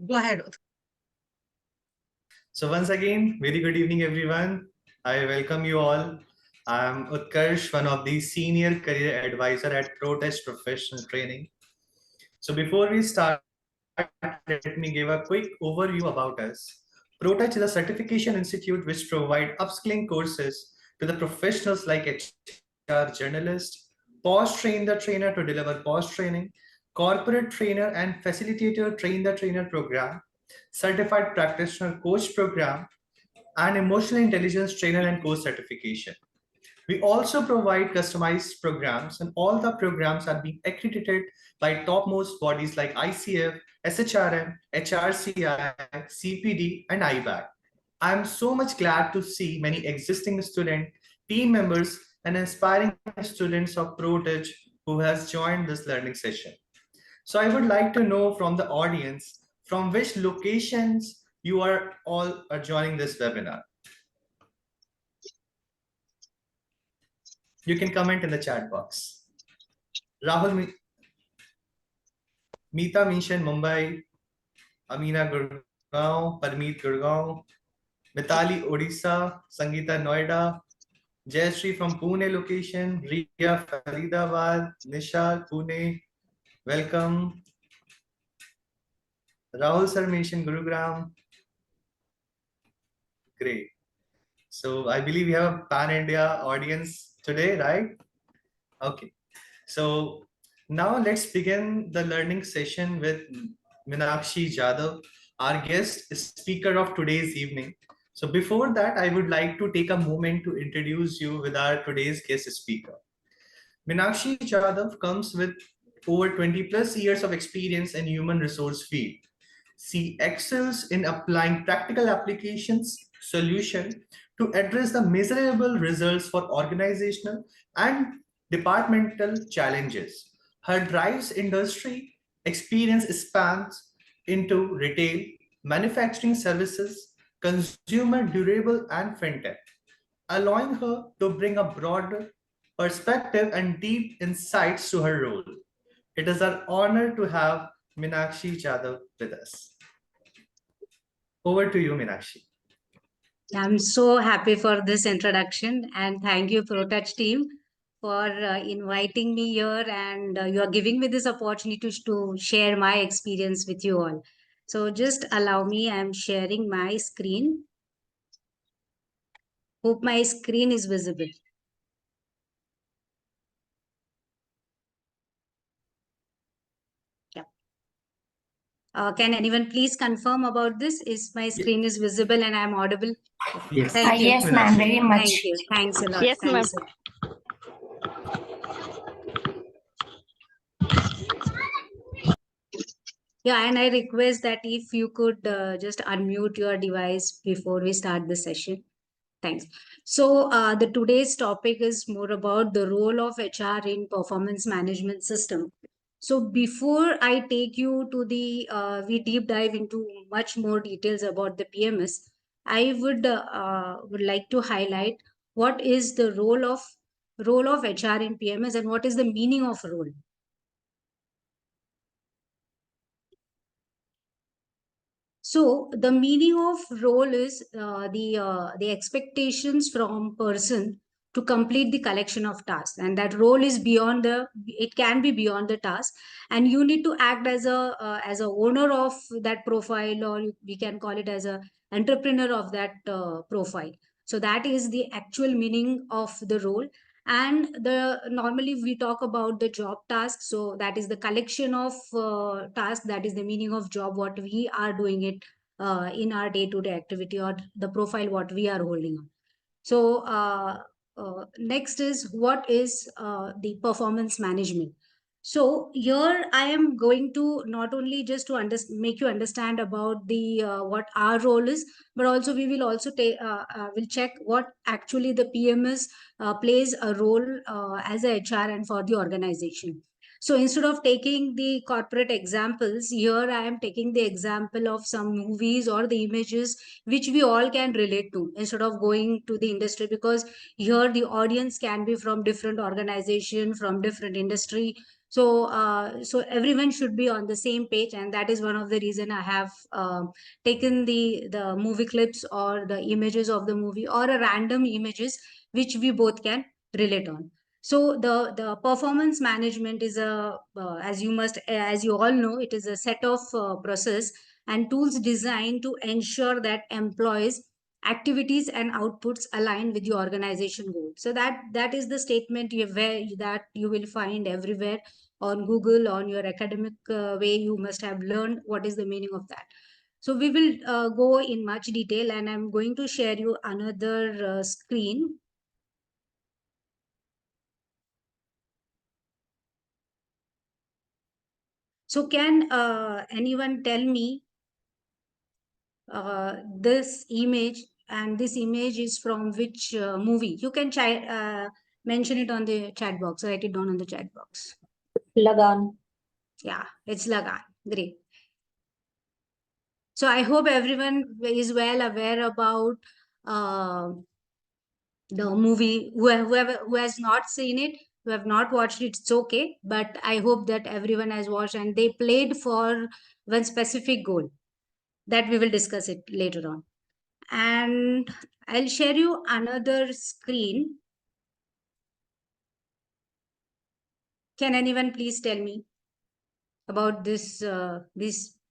Go ahead. So once again, very good evening, everyone. I welcome you all. I'm Utkarsh, one of the senior career advisor at ProTouch Professional Training. So before we start, let me give a quick overview about us. ProTouch is a certification institute which provide upskilling courses to the professionals like HR journalist, post train the trainer to deliver post training, corporate trainer and facilitator train the trainer program, certified practitioner coach program, and emotional intelligence trainer and coach certification. We also provide customized programs, and all the programs are being accredited by topmost bodies like ICF, SHRM, HRCI, CPD, and IBAC. I'm so much glad to see many existing student, team members, and aspiring students of ProTouch who has joined this learning session. So I would like to know from the audience from which locations you are all are joining this webinar. You can comment in the chat box. Rahul, Meeta mentioned Mumbai, Amina Gurgaon, Parmeet Gurgaon, Mitali Odisha, Sangeeta Noida, Jayashree from Pune location, Riya Faridabad, Nisha Pune, welcome. Rahul sir mentioned Gurugram. Great. So I believe we have a pan-India audience today, right? Okay. So now let's begin the learning session with Meenakshi Jadhav, our guest speaker of today's evening. So before that, I would like to take a moment to introduce you with our today's guest speaker. Meenakshi Jadhav comes with over 20 plus years of experience in human resource field. She excels in applying practical applications solution to address the measurable results for organizational and departmental challenges. Her drives industry experience spans into retail, manufacturing services, consumer durable, and fintech, allowing her to bring a broader perspective and deep insights to her role. It is an honor to have Meenakshi Jadhav with us. Over to you, Meenakshi. I'm so happy for this introduction, and thank you, ProTouch team, for inviting me here, and you are giving me this opportunity to share my experience with you all. So just allow me, I'm sharing my screen. Hope my screen is visible. Yeah. Can anyone please confirm about this? Is my screen is visible and I'm audible? Yes. Thank you. Yes, ma'am, very much. Thank you. Thanks a lot. Yes, ma'am. Thanks a lot. Yeah, and I request that if you could just unmute your device before we start the session. Thanks. So the today's topic is more about the role of HR in performance management system. So before I take you to the, we deep dive into much more details about the PMS, I would like to highlight what is the role of HR in PMS and what is the meaning of role. So the meaning of role is the expectations from person to complete the collection of tasks, and that role is beyond the, it can be beyond the task, and you need to act as a owner of that profile, or we can call it as a entrepreneur of that profile. So that is the actual meaning of the role. And the normally we talk about the job task, so that is the collection of task, that is the meaning of job, what we are doing it in our day-to-day activity, or the profile what we are holding on. So next is what is the performance management. So here I am going to not only just to make you understand about the what our role is, but also we will also will check what actually the PMS plays a role as a HR and for the organization. So instead of taking the corporate examples, here I am taking the example of some movies or the images which we all can relate to, instead of going to the industry, because here the audience can be from different organization, from different industry. So everyone should be on the same page, and that is one of the reason I have taken the movie clips or the images of the movie or a random images which we both can relate on. So the performance management is a as you all know, it is a set of process and tools designed to ensure that employees activities and outputs align with the organization goal. So that is the statement that you will find everywhere on Google. On your academic way, you must have learned what is the meaning of that. So we will go in much detail, and I'm going to share you another screen. So can anyone tell me this image, and this image is from which movie? You can mention it on the chat box, write it down on the chat box. Lagan. Yeah, it's Lagan. Great. So I hope everyone is well aware about the movie. Who has not seen it, who have not watched it, it's okay. But I hope that everyone has watched, and they played for one specific goal that we will discuss it later on. And I'll share you another screen. Can anyone please tell me about this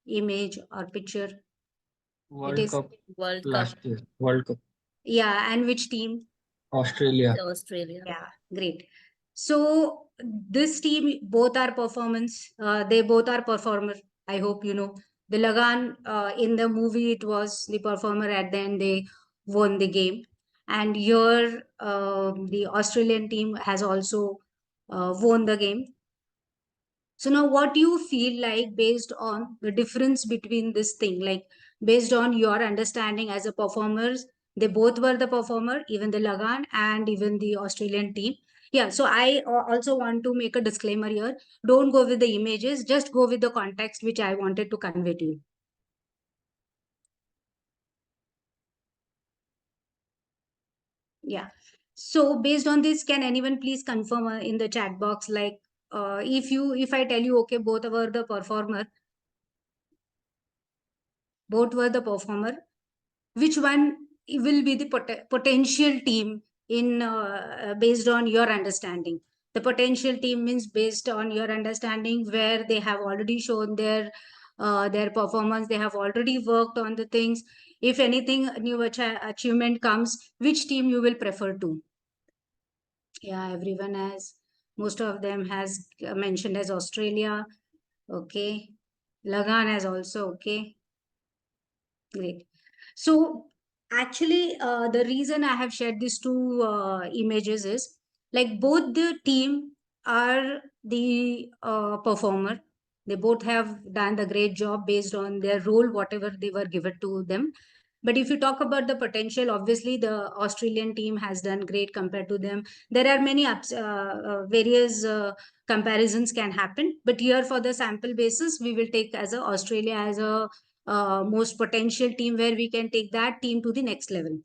image or picture? World Cup World Cup. last year. World Cup. Yeah, and which team? Australia. Australia. Yeah, great. So this team, both are performance. They both are performer. I hope you know. The Lagan in the movie, it was the performer. At the end, they won the game. And here, the Australian team has also won the game. So now, what do you feel like based on the difference between this thing? Like based on your understanding as a performers, they both were the performer, even the Lagan and even the Australian team. Yeah, so I also want to make a disclaimer here. Don't go with the images, just go with the context which I wanted to convey to you. Yeah. So based on this, can anyone please confirm in the chat box, like if I tell you, okay, both were the performer, which one will be the potential team in based on your understanding? The potential team means based on your understanding, where they have already shown their performance, they have already worked on the things. If anything new achievement comes, which team you will prefer to? Yeah, everyone has, most of them has mentioned as Australia. Okay, Lagan has also. Okay, great. So actually, the reason I have shared these two images is like both the team are the performer. They both have done the great job based on their role, whatever they were given to them. But if you talk about the potential, obviously the Australian team has done great compared to them. There are many various comparisons can happen. But here for the sample basis, we will take as a Australia as a most potential team, where we can take that team to the next level.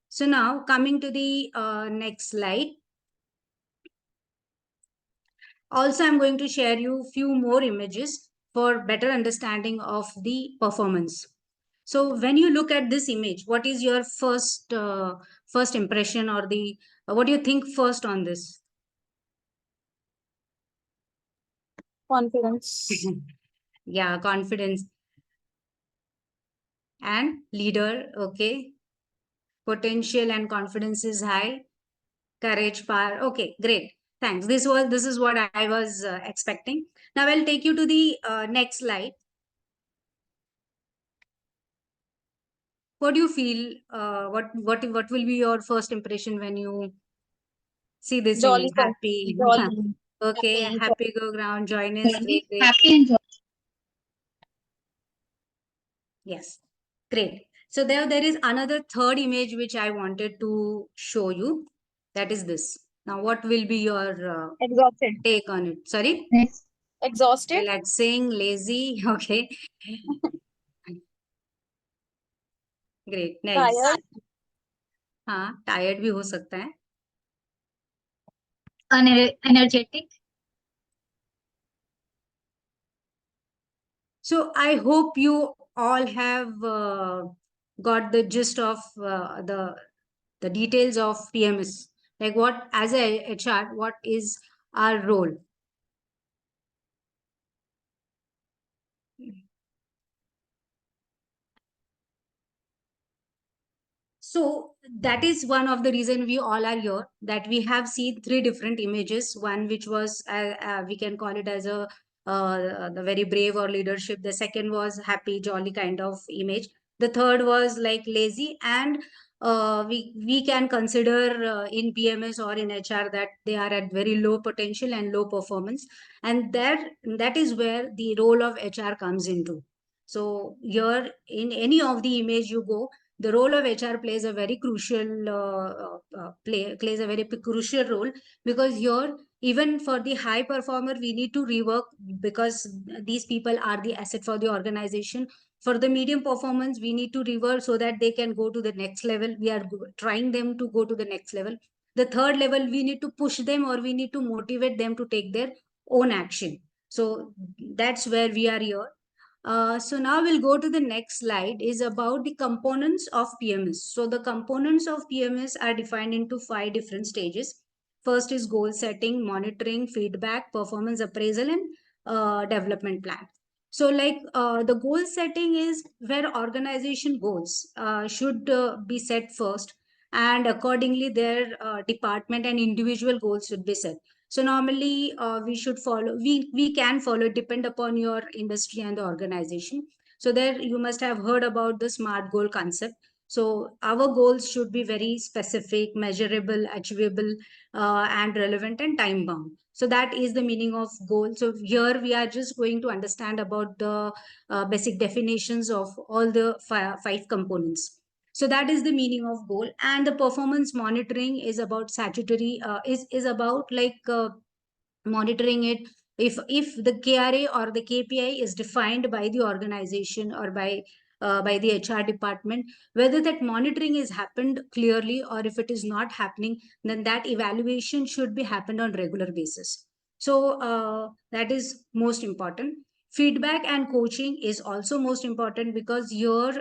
So now coming to the next slide. Also, I'm going to share you few more images for better understanding of the performance. So when you look at this image, what is your first impression, or the what do you think first on this? Confidence. Yeah, confidence and leader. Okay, potential and confidence is high. Courage, power. Okay, great. Thanks. This is what I was expecting. Now I'll take you to the next slide. What do you feel? What will be your first impression when you see this Jolly. image? Happy. Jolly. Okay, Happy. happy go ground. Join us. Great, great. Happy and jolly. Yes, great. So there is another third image which I wanted to show you. That is this. Now, what will be your Exhausted. take on it? Sorry? Exhausted. Relaxing, lazy. Okay. Great, nice. Tired. हाँ, tired भी हो सकता है. Energetic. So I hope you all have got the gist of the details of PMS. Like what, as a HR, what is our role? So that is one of the reason we all are here, that we have seen three different images. One which was we can call it as a the very brave or leadership. The second was happy, jolly kind of image. The third was like lazy, and we can consider in PMS or in HR that they are at very low potential and low performance, and that is where the role of HR comes into. So here in any of the image you go, the role of HR plays a very crucial plays a very crucial role, because here even for the high performer we need to rework, because these people are the asset for the organization. For the medium performance we need to rework so that they can go to the next level. We are trying them to go to the next level. The third level, we need to push them or we need to motivate them to take their own action. So that's where we are here. So now we'll go to the next slide, is about the components of PMS. So the components of PMS are defined into 5 different stages. First is goal setting, monitoring, feedback, performance appraisal, and development plan. So like the goal setting is where organization goals should be set first, and accordingly their department and individual goals should be set. So normally we should follow, we can follow, depend upon your industry and the organization. So there you must have heard about the SMART goal concept. So our goals should be very specific, measurable, achievable, and relevant and time bound. So that is the meaning of goal. So here we are just going to understand about the basic definitions of all the five components. So that is the meaning of goal. And the performance monitoring is about statutory is about like monitoring it. If the KRA or the KPI is defined by the organization or by the HR department, whether that monitoring is happened clearly, or if it is not happening, then that evaluation should be happened on regular basis. So that is most important. Feedback and coaching is also most important, because you're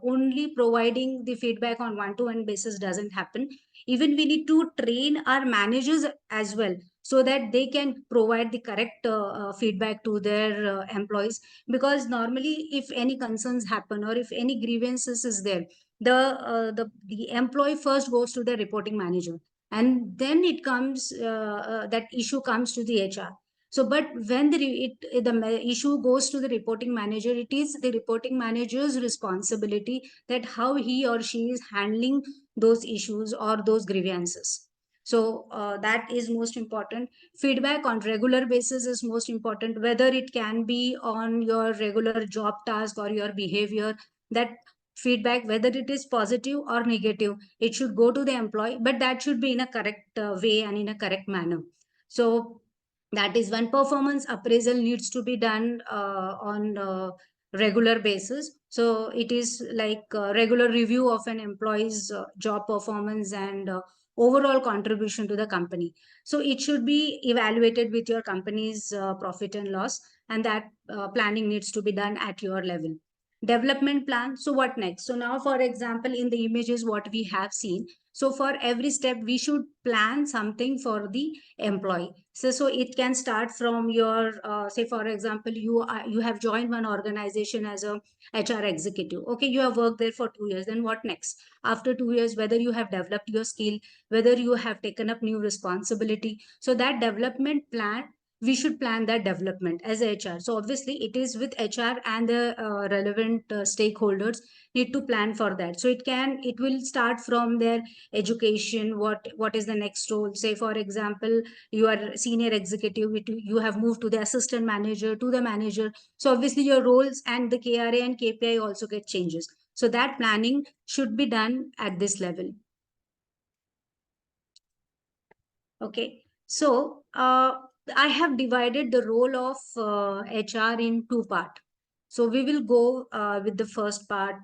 only providing the feedback on one-to-one basis doesn't happen. Even we need to train our managers as well, so that they can provide the correct feedback to their employees. Because normally if any concerns happen or if any grievances is there, the employee first goes to the reporting manager, and then it comes that issue comes to the HR. So but when the issue goes to the reporting manager, it is the reporting manager's responsibility that how he or she is handling those issues or those grievances. So that is most important. Feedback on regular basis is most important, whether it can be on your regular job task or your behavior. That feedback, whether it is positive or negative, it should go to the employee, but that should be in a correct way and in a correct manner. So that is when performance appraisal needs to be done on regular basis. So it is like regular review of an employee's job performance and overall contribution to the company. So it should be evaluated with your company's profit and loss, and that planning needs to be done at your level. Development plan. So what next? So now, for example, in the images what we have seen, so for every step we should plan something for the employee. So it can start from your say for example, you have joined one organization as a HR executive. Okay, you have worked there for 2 years. Then what next? After 2 years, whether you have developed your skill, whether you have taken up new responsibility, so that development plan, we should plan that development as HR. So obviously it is with HR and the relevant stakeholders need to plan for that. So it will start from their education. What is the next role? Say for example, you are senior executive, you have moved to the assistant manager, to the manager. So obviously your roles and the KRA and KPI also get changes. So that planning should be done at this level. Okay, so I have divided the role of HR in two parts. So we will go with the first part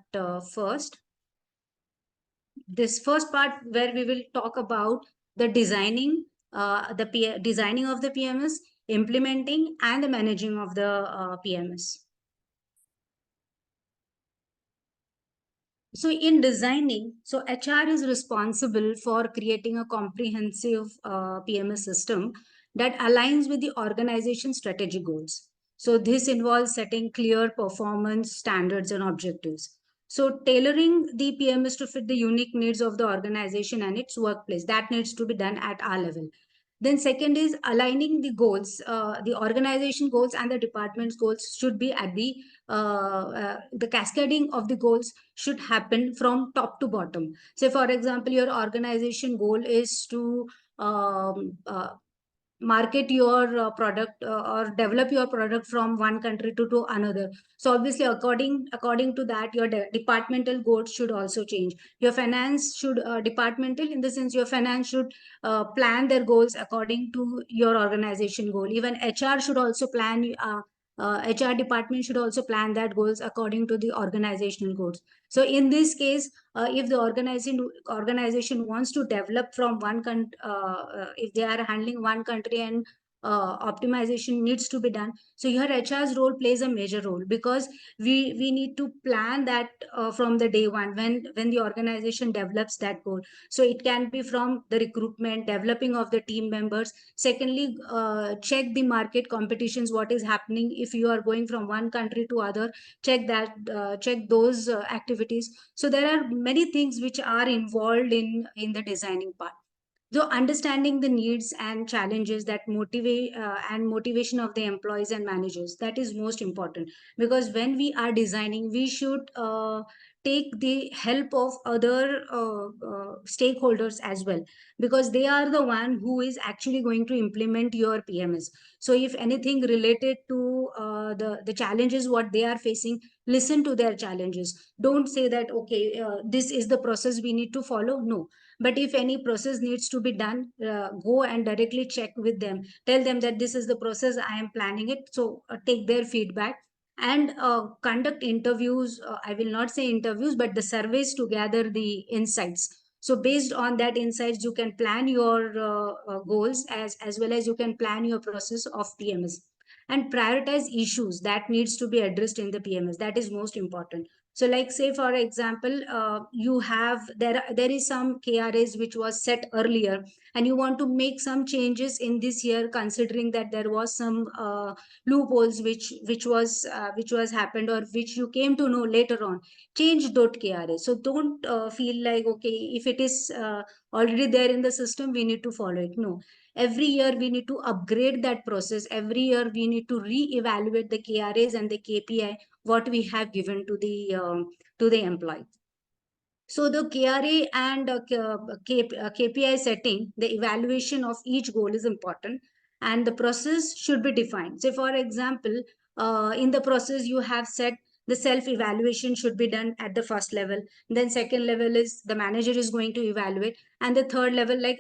first. This first part where we will talk about the designing, designing of the PMS, implementing, and the managing of the PMS. So in designing, so HR is responsible for creating a comprehensive PMS system that aligns with the organization's strategic goals. So this involves setting clear performance standards and objectives. So tailoring the PMS to fit the unique needs of the organization and its workplace, that needs to be done at our level. Then second is aligning the goals. The organization goals and the department's goals should be at the cascading of the goals should happen from top to bottom. Say, for example, your organization goal is to market your product or develop your product from one country to another. So obviously, according to that, your departmental goals should also change. Your finance should departmental in the sense your finance should plan their goals according to your organization goal. Even HR should also plan. HR department should also plan that goals according to the organizational goals. So in this case, if the organization wants to develop from one country, if they are handling one country and optimization needs to be done, so here HR's role plays a major role, because we need to plan that from the day one when the organization develops that goal. So it can be from the recruitment, developing of the team members. Secondly, check the market competitions, what is happening if you are going from one country to other. Check those activities. So there are many things which are involved in the designing part. So understanding the needs and challenges that motivate and motivation of the employees and managers, that is most important, because when we are designing, we should take the help of other stakeholders as well, because they are the one who is actually going to implement your PMS. So if anything related to the challenges what they are facing, listen to their challenges. Don't say that okay, this is the process we need to follow. No, but if any process needs to be done, go and directly check with them. Tell them that this is the process, I am planning it. So take their feedback and conduct interviews. I will not say interviews, but the surveys to gather the insights. So based on that insights, you can plan your goals as well as you can plan your process of PMS, and prioritize issues that needs to be addressed in the PMS. That is most important. So like say for example, you have there is some KRAs which was set earlier, and you want to make some changes in this year, considering that there was some loopholes which was happened, or which you came to know later on. Change dot KRA. So don't feel like okay, if it is already there in the system, we need to follow it. No, every year we need to upgrade that process. Every year we need to re-evaluate the KRAs and the KPI what we have given to the employee. So the KRA and KPI setting, the evaluation of each goal is important, and the process should be defined. Say for example, in the process you have set the self-evaluation should be done at the first level. Then second level is the manager is going to evaluate, and the third level like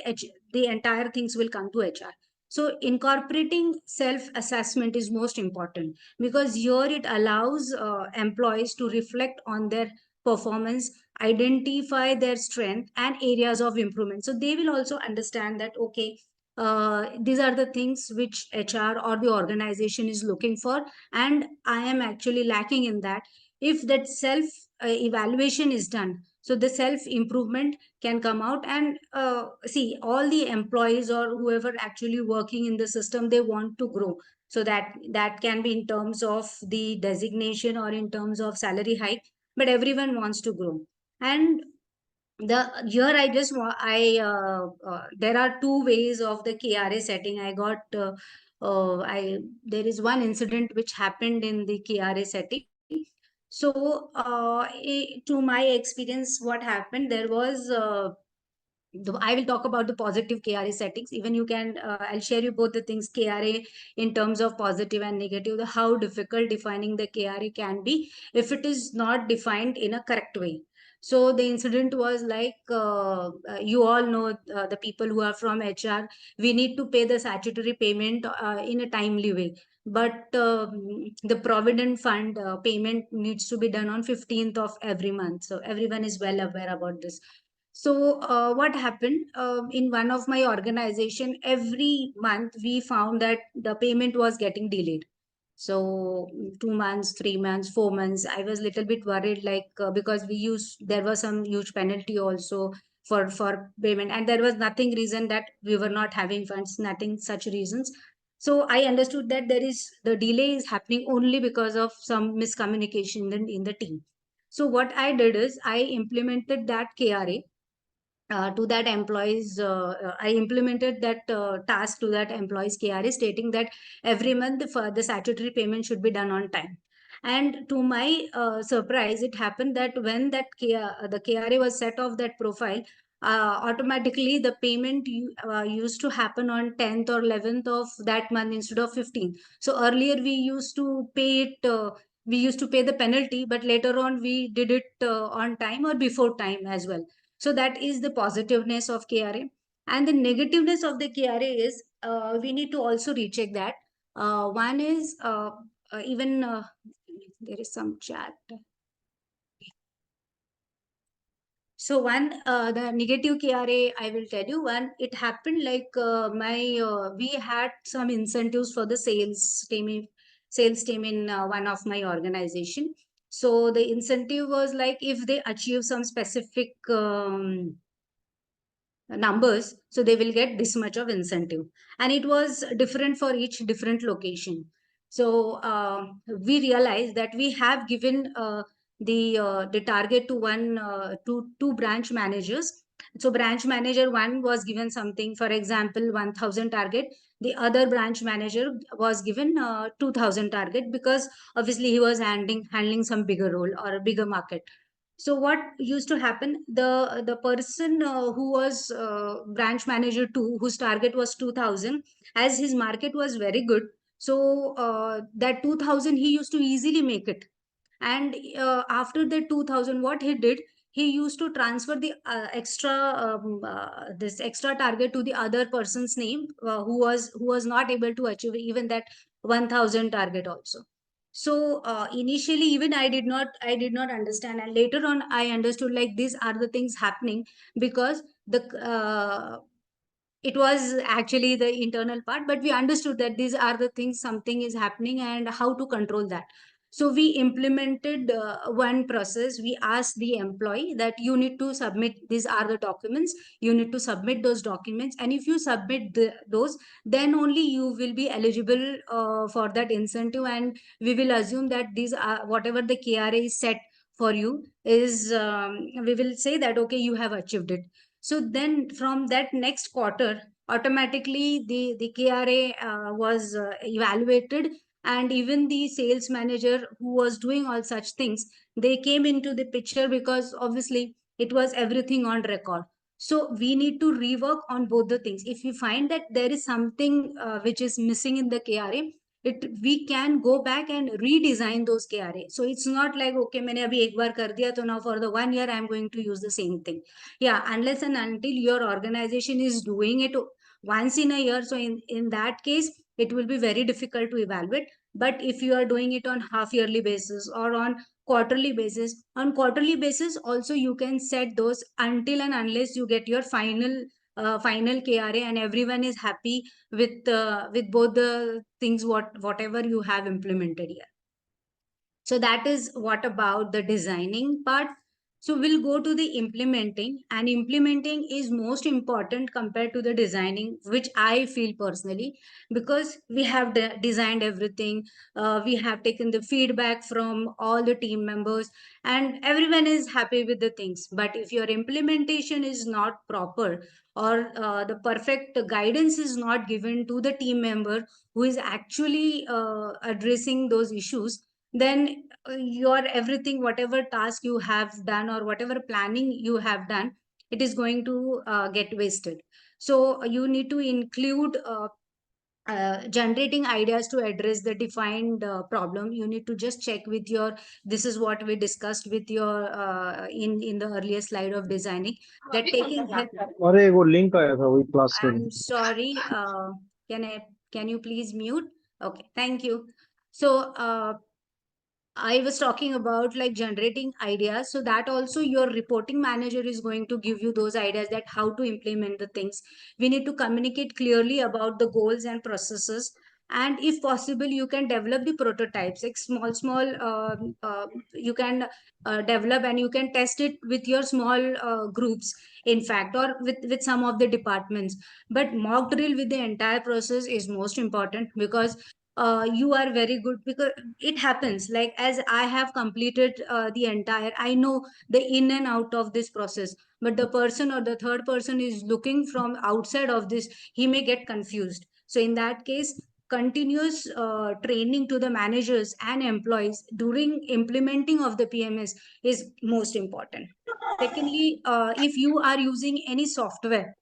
the entire things will come to HR. So incorporating self-assessment is most important, because here it allows employees to reflect on their performance, identify their strength and areas of improvement. So they will also understand that okay, these are the things which HR or the organization is looking for, and I am actually lacking in that. If that self evaluation is done, so the self improvement can come out. And see, all the employees or whoever actually working in the system, they want to grow. So that can be in terms of the designation or in terms of salary hike, but everyone wants to grow. And the here I just want there are two ways of the KRA setting. I got I there is one incident which happened in the KRA setting. So to my experience, what happened, there was I will talk about the positive KRA settings. Even you can, I'll share you both the things, KRA in terms of positive and negative, how difficult defining the KRA can be if it is not defined in a correct way. So the incident was like, you all know, the people who are from HR, we need to pay the statutory payment in a timely way. But the Provident Fund payment needs to be done on 15th of every month. So everyone is well aware about this. So what happened in one of my organization, every month we found that the payment was getting delayed. So 2 months, 3 months, 4 months, I was little bit worried, like because there was some huge penalty also for payment, and there was nothing reason that we were not having funds, nothing such reasons. So I understood that the delay is happening only because of some miscommunication in the team. So what I did is I implemented that KRA to that employees. I implemented that task to that employees KRA, stating that every month the statutory payment should be done on time. And to my surprise, it happened that when the KRA was set off that profile, automatically the payment used to happen on 10th or 11th of that month instead of 15th. So earlier we used to pay it. We used to pay the penalty, but later on we did it on time or before time as well. So that is the positiveness of KRA. And the negativeness of the KRA is we need to also recheck that. One is even there is some chat. So one, the negative KRA, I will tell you one, it happened like we had some incentives for the sales team in one of my organization. So the incentive was like if they achieve some specific numbers, so they will get this much of incentive, and it was different for each different location. So we realized that we have given the target to two branch managers. So branch manager one was given something, for example 1000 target. The other branch manager was given 2000 target, because obviously he was handling some bigger role or a bigger market. So what used to happen, the person who was branch manager 2, whose target was 2000, as his market was very good, so that 2000 he used to easily make it. And after the 2000, what he did, he used to transfer the this extra target to the other person's name, who was not able to achieve even that 1000 target also. So initially even I did not understand, and later on I understood like these are the things happening because the it was actually the internal part, but we understood that these are the things, something is happening and how to control that. So we implemented one process. We asked the employee that you need to submit, these are the documents, you need to submit those documents, and if you submit those, then only you will be eligible for that incentive, and we will assume that these are whatever the KRA is set for you is, we will say that okay, you have achieved it. So then from that next quarter, automatically the KRA was evaluated, and even the sales manager who was doing all such things, they came into the picture, because obviously it was everything on record. So we need to rework on both the things. If we find that there is something which is missing in the KRA, we can go back and redesign those KRA. So it's not like okay, मैंने अभी एक बार कर दिया, तो now for the 1 year I'm going to use the same thing. Yeah, unless and until your organization is doing it once in a year, so in that case it will be very difficult to evaluate. But if you are doing it on half yearly basis or on quarterly basis, also you can set those until and unless you get your final KRA and everyone is happy with both the things, whatever you have implemented here. So that is what about the designing part. So we'll go to the implementing, and implementing is most important compared to the designing, which I feel personally, because we have designed everything. We have taken the feedback from all the team members, and everyone is happy with the things. But if your implementation is not proper, or the perfect guidance is not given to the team member who is actually addressing those issues, then your everything, whatever task you have done or whatever planning you have done, it is going to get wasted. So you need to include generating ideas to address the defined problem. You need to just check with your, this is what we discussed with your in the earlier slide of designing, that taking अरे वो link आया था वही class का I'm sorry, can you please mute? Okay, thank you. So I was talking about like generating ideas, so that also your reporting manager is going to give you those ideas, that how to implement the things. We need to communicate clearly about the goals and processes. And if possible, you can develop the prototypes, like small you can develop, and you can test it with your small groups, in fact, or with some of the departments. But mock drill with the entire process is most important, because you are very good, because it happens, like as I have completed the entire, I know the in and out of this process, but the person or the third person is looking from outside of this, he may get confused. So in that case, continuous training to the managers and employees during implementing of the PMS is most important. Secondly, if you are using any software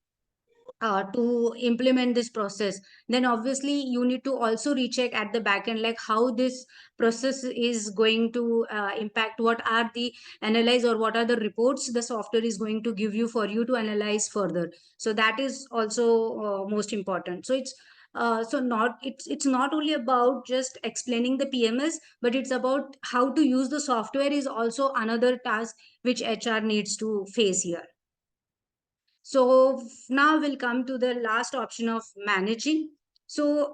to implement this process, then obviously you need to also recheck at the back end, like how this process is going to impact, what are the analyze, or what are the reports the software is going to give you for you to analyze further. So that is also most important. So it's not only about just explaining the PMS, but it's about how to use the software is also another task which HR needs to face here. So now we'll come to the last option of managing. So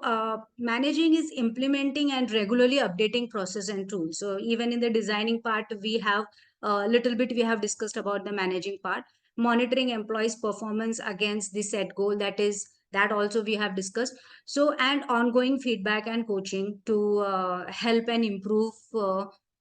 managing is implementing and regularly updating process and tools. So even in the designing part, we have a little bit, we have discussed about the managing part. Monitoring employees' performance against the set goal, that also we have discussed. So, and ongoing feedback and coaching to help and improve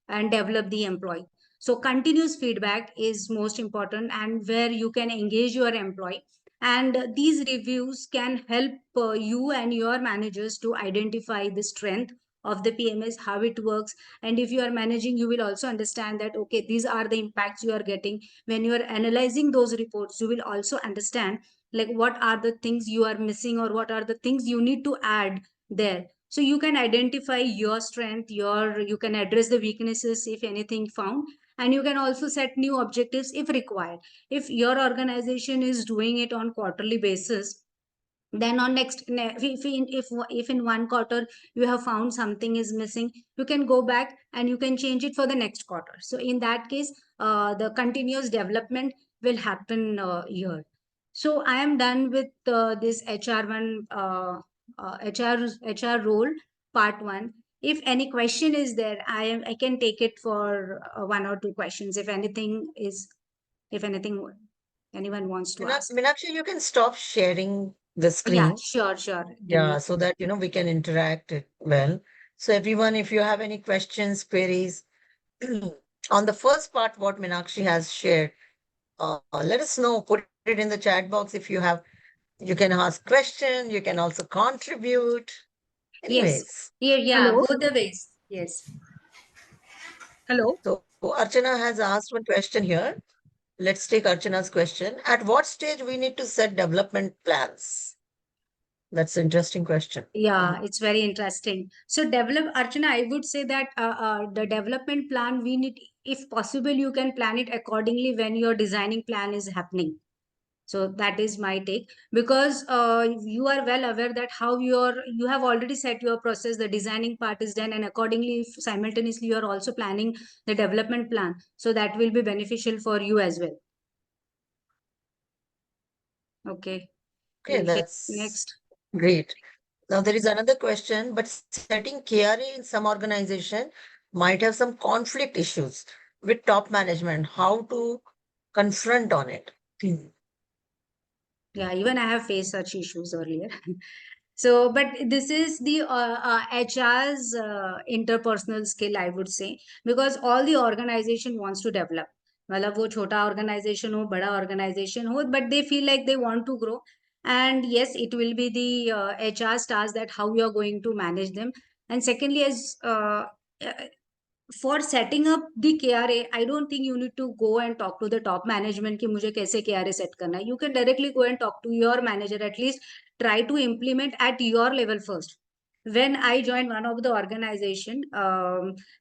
and develop the employee. So continuous feedback is most important, and where you can engage your employee, and these reviews can help you and your managers to identify the strength of the PMS, how it works. And if you are managing, you will also understand that okay, these are the impacts you are getting. When you are analyzing those reports, you will also understand like what are the things you are missing, or what are the things you need to add there. So you can identify your strength, you can address the weaknesses if anything found, and you can also set new objectives if required. If your organization is doing it on quarterly basis, then on if in one quarter you have found something is missing, you can go back and you can change it for the next quarter. So in that case, the continuous development will happen here. So I am done with this HR role part 1. If any question is there, I can take it for 1 or 2 questions, if anything anyone wants to ask. Meenakshi, you can stop sharing the Yeah, screen. sure. Give Yeah, me- so that we can interact it well. So everyone, if you have any questions, queries on the first part, what Meenakshi has shared, let us know. Put it in the chat box if you have. You can ask questions. You can also contribute. Yes. Anyways, Yeah, Hello? both the ways. Yes. Hello? so Archana has asked one question here. Let's take Archana's question. At what stage we need to set development plans? That's an interesting question. Yeah, it's very interesting. So Archana, I would say that the development plan, we need, if possible, you can plan it accordingly when your designing plan is happening. So that is my take, because you are well aware that how you have already set your process, the designing part is done, and accordingly, if simultaneously you are also planning the development plan, so that will be beneficial for you as well. Okay. Okay, We'll take that's next. great. Now there is another question, but setting KRA in some organization might have some conflict issues with top management. How to confront on it? Yeah, even I have faced such issues earlier. So, but this is the HR's interpersonal skill, I would say, because all the organization wants to develop. मतलब वो छोटा organization हो, बड़ा organization हो, but they feel like they want to grow. And yes, it will be the HR's task that how you are going to manage them. And secondly, as for setting up the KRA, I don't think you need to go and talk to the top management कि मुझे कैसे KRA set करना है. You can directly go and talk to your manager. At least try to implement at your level first. When I joined one of the organization,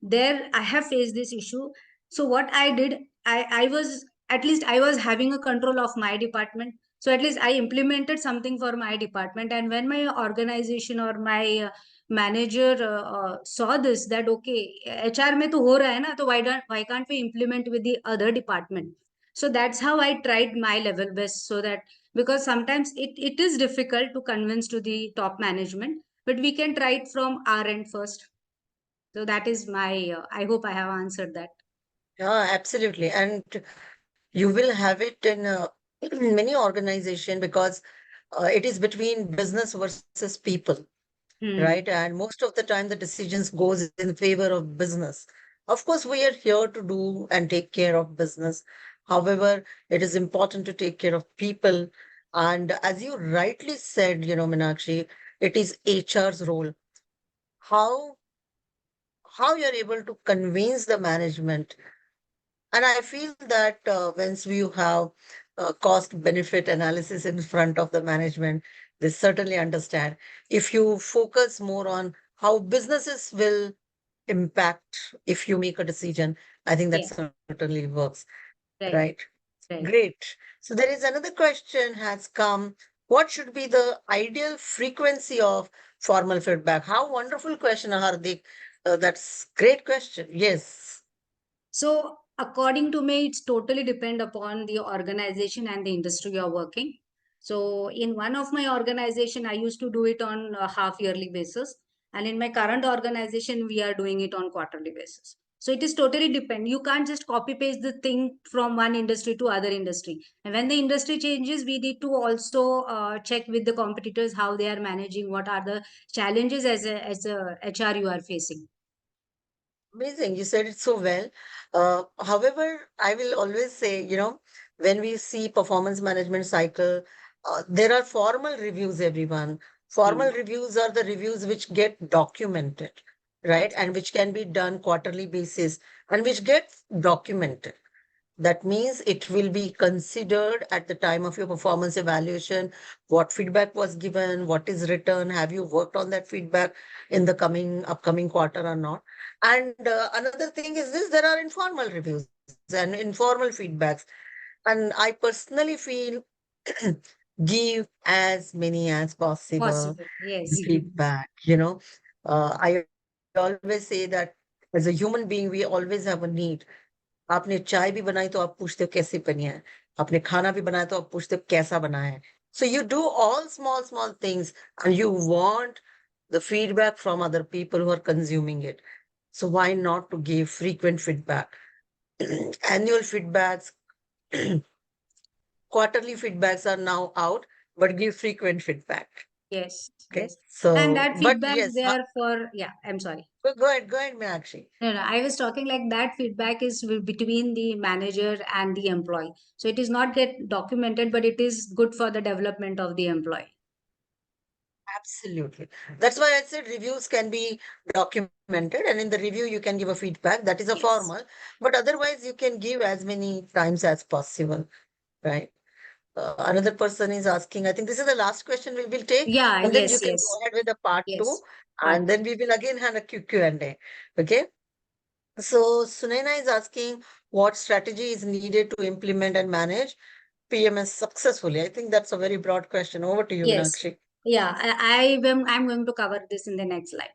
there I have faced this issue. So what I did, I was, at least I was having a control of my department. So at least I implemented something for my department. And when my organization or my manager saw this, that okay, HR में तो हो रहा है ना, तो why can't we implement with the other department? So that's how I tried my level best, so that, because sometimes it is difficult to convince to the top management, but we can try it from our end first. So that is my, I hope I have answered that. Yeah, absolutely. And you will have it in many organization because it is between business versus people, right? And most of the time the decisions goes in favor of business. Of course, we are here to do and take care of business. However, it is important to take care of people. And as you rightly said, Meenakshi, it is HR's role. How how you're able to convince the management. And I feel that once you have cost benefit analysis in front of the management, they certainly understand. If you focus more on how businesses will impact if you make a decision, I think that Yeah, certainly works, right, right? right. Great. So there is another question has come. What should be the ideal frequency of formal feedback? How wonderful question, Hardik. That's great question. Yes. So according to me, it's totally depend upon the organization and the industry you're working. So in one of my organization, I used to do it on a half yearly basis. And in my current organization, we are doing it on quarterly basis. So it is totally depend. You can't just copy paste the thing from one industry to other industry. And when the industry changes, we need to also check with the competitors how they are managing, what are the challenges as a HR you are facing. Amazing. You said it so well. However, I will always say, when we see performance management cycle, there are formal reviews, everyone. Formal reviews are the reviews which get documented, right? And which can be done quarterly basis and which get documented. That means it will be considered at the time of your performance evaluation, what feedback was given, what is written, have you worked on that feedback in the upcoming quarter or not? And another thing is this, there are informal reviews and informal feedbacks. And I personally feel give as many as possible Possible. Yes. feedback, I always say that as a human being, we always have a need. आपने चाय भी बनाई तो आप पूछते हो कैसे बनी है आपने खाना भी बनाया तो आप पूछते हो कैसा बना है so you do all small things and you want the feedback from other people who are consuming it, so why not to give frequent feedback? Annual feedbacks, quarterly feedbacks are now out, but give frequent feedback. Yes, Okay, yes. And so that but feedback yes, there for, yeah, I'm sorry. go ahead Meenakshi. No, no, I was talking like that feedback is between the manager and the employee. So it is not get documented, but it is good for the development of the employee. Absolutely. That's why I said reviews can be documented, and in the review, you can give a feedback. That is a Yes. formal, but otherwise, you can give as many times as possible, right? Another person is asking, I think this is the last question we will take, Yeah, and then you yes, can yes, go ahead with the part two, yes. and then we will again have a Q&A. Okay. So Sunaina is asking what strategy is needed to implement and manage PMS successfully. I think that's a very broad question. Over to you, Yes. Meenakshi. Yeah, I'm going to cover this in the next slide.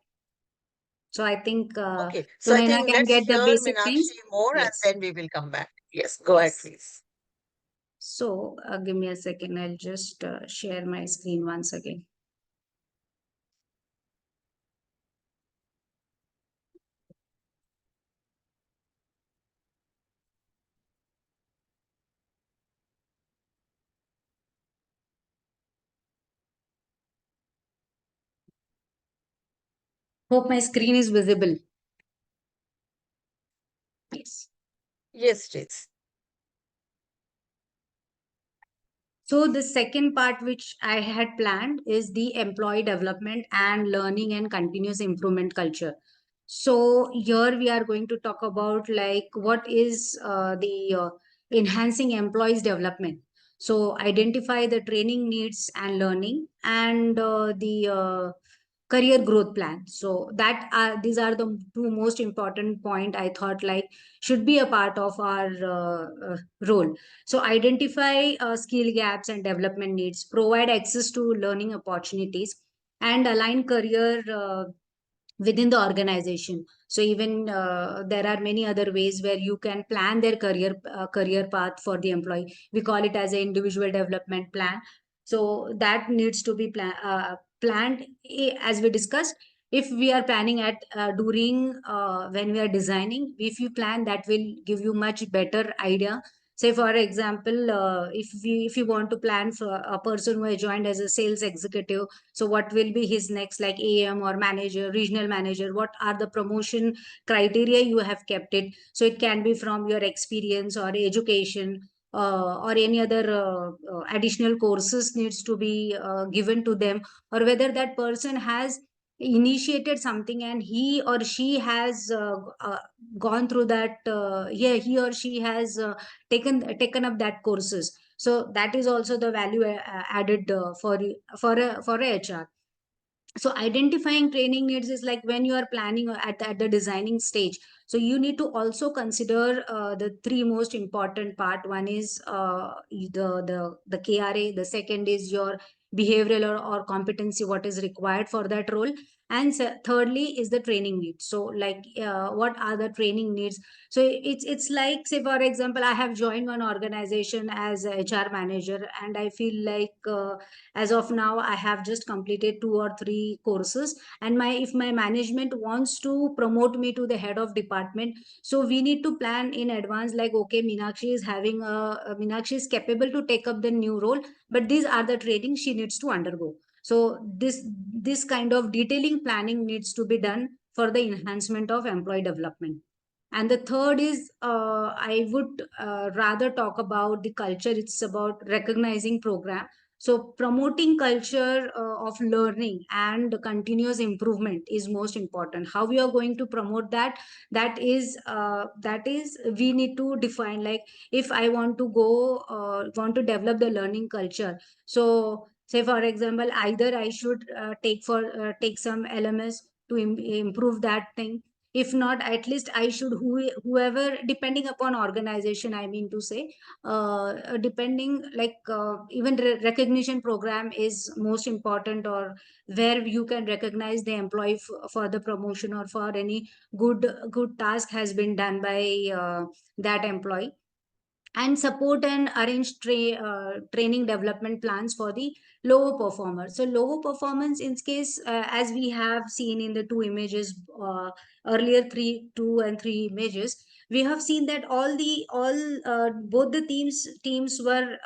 So I think Okay, so I Sunaina think can let's get the hear basic things. Meenakshi more and Yes, then we will come back. Yes, go ahead, yes. please. So give me a second. I'll just share my screen once again. Hope my screen is visible. Yes. Yes, please. So the second part which I had planned is the employee development and learning and continuous improvement culture. So here we are going to talk about like what is the enhancing employees development. So identify the training needs and learning and the career growth plan. So that are these are the two most important point I thought like should be a part of our role. So identify skill gaps and development needs, provide access to learning opportunities, and align career within the organization. So even there are many other ways where you can plan their career path for the employee. We call it as an individual development plan. So that needs to be planned, as we discussed, if we are planning at during when we are designing, if you plan, that will give you much better idea. Say for example, if you want to plan for a person who has joined as a sales executive, so what will be his next, like AM or manager, regional manager, what are the promotion criteria you have kept it. So it can be from your experience or education, or any other additional courses needs to be given to them, or whether that person has initiated something and he or she has gone through that, yeah, he or she has taken up that courses. So that is also the value added for a HR. So identifying training needs is like when you are planning at the designing stage, so you need to also consider the three most important part. One is the KRA, the second is your behavioral or competency, what is required for that role, and thirdly is the training needs. So like what are the training needs? So it's like, say for example, I have joined one organization as a HR manager, and I feel like as of now I have just completed 2 or 3 courses, and my if my management wants to promote me to the head of department, so we need to plan in advance, like, okay, Meenakshi is having Meenakshi is capable to take up the new role, but these are the training she needs to undergo. So this kind of detailing planning needs to be done for the enhancement of employee development. And the third is, I would rather talk about the culture. It's about recognizing program. So promoting culture of learning and continuous improvement is most important. How we are going to promote that? That is we need to define, like, if I want to want to develop the learning culture. So say for example, either I should take some LMS to improve that thing. If not, at least I should, whoever, depending upon organization, I mean to say, depending, like, even recognition program is most important, or where you can recognize the employee for the promotion or for any good task has been done by that employee. And support and arrange training development plans for the lower performers. So lower performance in case, as we have seen in the 2 images, earlier 2 and 3 images, we have seen that both the teams were,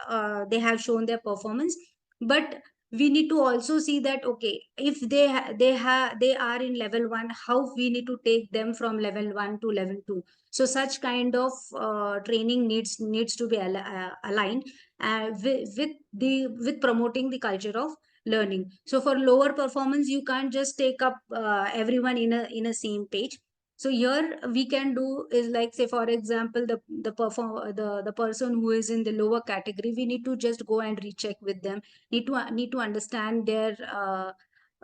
they have shown their performance. But we need to also see that, okay, if they are in level 1, how we need to take them from level 1 to level 2. So such kind of training needs to be aligned with promoting the culture of learning. So for lower performance, you can't just take up everyone in a same page. So here we can do is, like, say for example, the person who is in the lower category, we need to just go and recheck with them. Need to understand their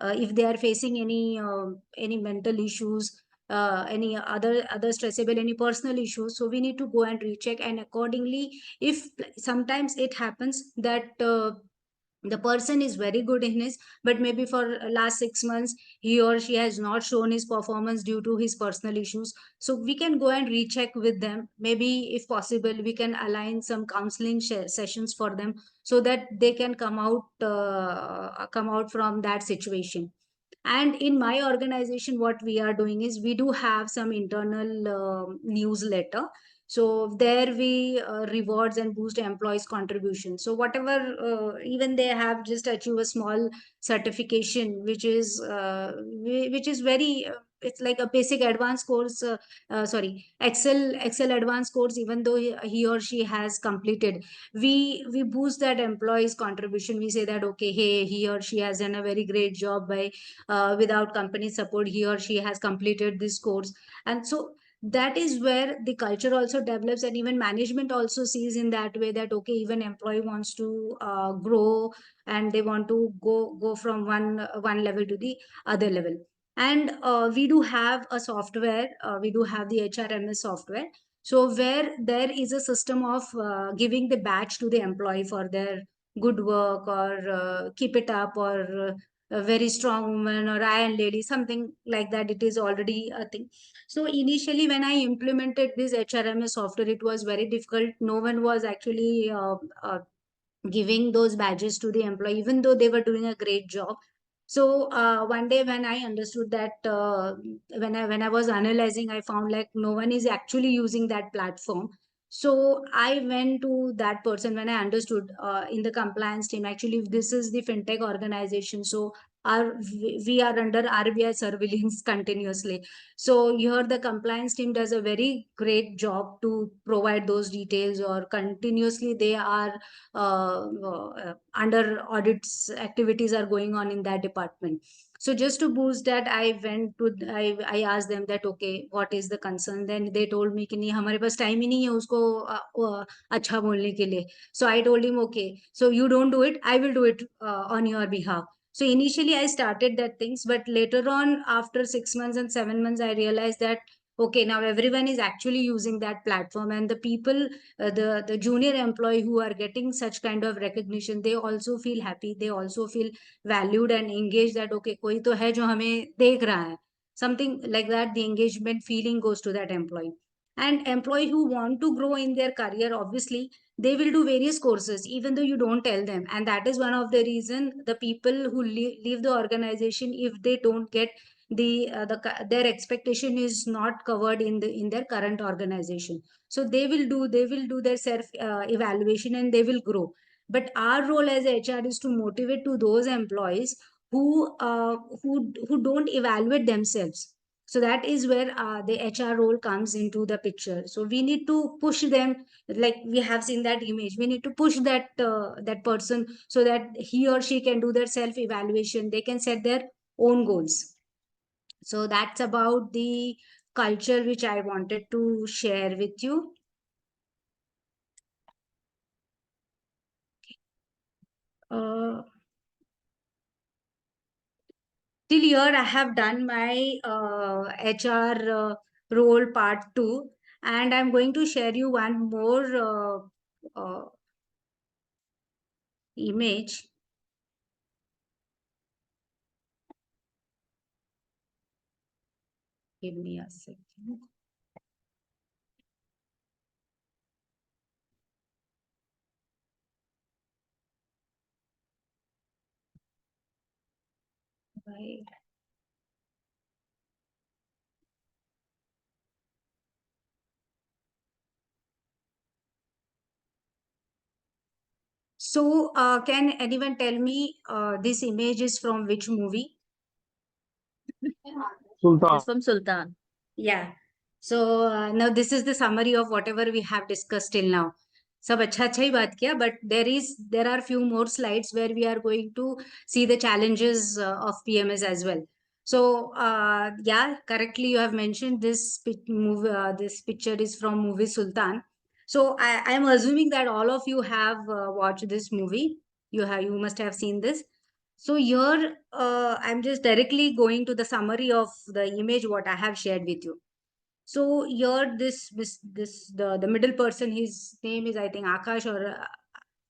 if they are facing any mental issues, any other stressable, any personal issues. So we need to go and recheck, and accordingly, if sometimes it happens that the person is very good in his, but maybe for last 6 months he or she has not shown his performance due to his personal issues. So we can go and recheck with them. Maybe if possible, we can align some counseling sessions for them, so that they can come out from that situation. And in my organization, what we are doing is, we do have some internal newsletter. So there we rewards and boost employees contribution. So whatever, even they have just achieve a small certification, which is very it's like a basic advanced course, sorry, excel advanced course. Even though he or she has completed, we boost that employees contribution. We say that, okay, hey, he or she has done a very great job by without company support, he or she has completed this course. And so that is where the culture also develops, and even management also sees in that way, that, okay, even employee wants to grow, and they want to go from one level to the other level. And we do have a software, we do have the HRMS software. So where there is a system of giving the badge to the employee for their good work, or keep it up, or a very strong woman, or iron lady, something like that. It is already a thing. So initially, when I implemented this HRMS software, it was very difficult. No one was actually giving those badges to the employee, even though they were doing a great job. So one day when I understood that, when I was analyzing, I found like no one is actually using that platform. So I went to that person when I understood in the compliance team. Actually, this is the fintech organization. So we are under RBI surveillance continuously. So here the compliance team does a very great job to provide those details, or continuously they are under audits activities are going on in that department. So just to boost that, I asked them that, okay, what is the concern? Then they told me कि नहीं हमारे पास time ही नहीं है उसको अच्छा बोलने के लिए. So I told him, okay, so you don't do it, I will do it on your behalf. So initially I started that things, but later on, after 6 months and 7 months, I realized that, okay, now everyone is actually using that platform, and the people, the junior employee who are getting such kind of recognition, they also feel happy, they also feel valued and engaged, that okay, koi to hai jo hame dekh raha hai, something like that. The engagement feeling goes to that employee. And employee who want to grow in their career, obviously they will do various courses even though you don't tell them, and that is one of the reason the people who leave the organization, if they don't get their expectation is not covered in their current organization, so they will do their self evaluation and they will grow. But our role as HR is to motivate to those employees who don't evaluate themselves. So that is where the HR role comes into the picture. So we need to push them, like we have seen that image, we need to push that person so that he or she can do their self evaluation, they can set their own goals. So that's about the culture which I wanted to share with you. Till here I have done my HR role part 2, and I'm going to share you one more image. Give me a second. Right. So, can anyone tell me this image is from which movie? Sultan. It's from Sultan. Yeah. So now this is the summary of whatever we have discussed till now. सब अच्छा अच्छा ही बात किया, but there are few more slides where we are going to see the challenges of PMS as well. So yeah, correctly you have mentioned this this picture is from movie Sultan. So I am assuming that all of you have watched this movie. You must have seen this. So here, I'm just directly going to the summary of the image what I have shared with you. So here, the middle person, his name is I think Akash, or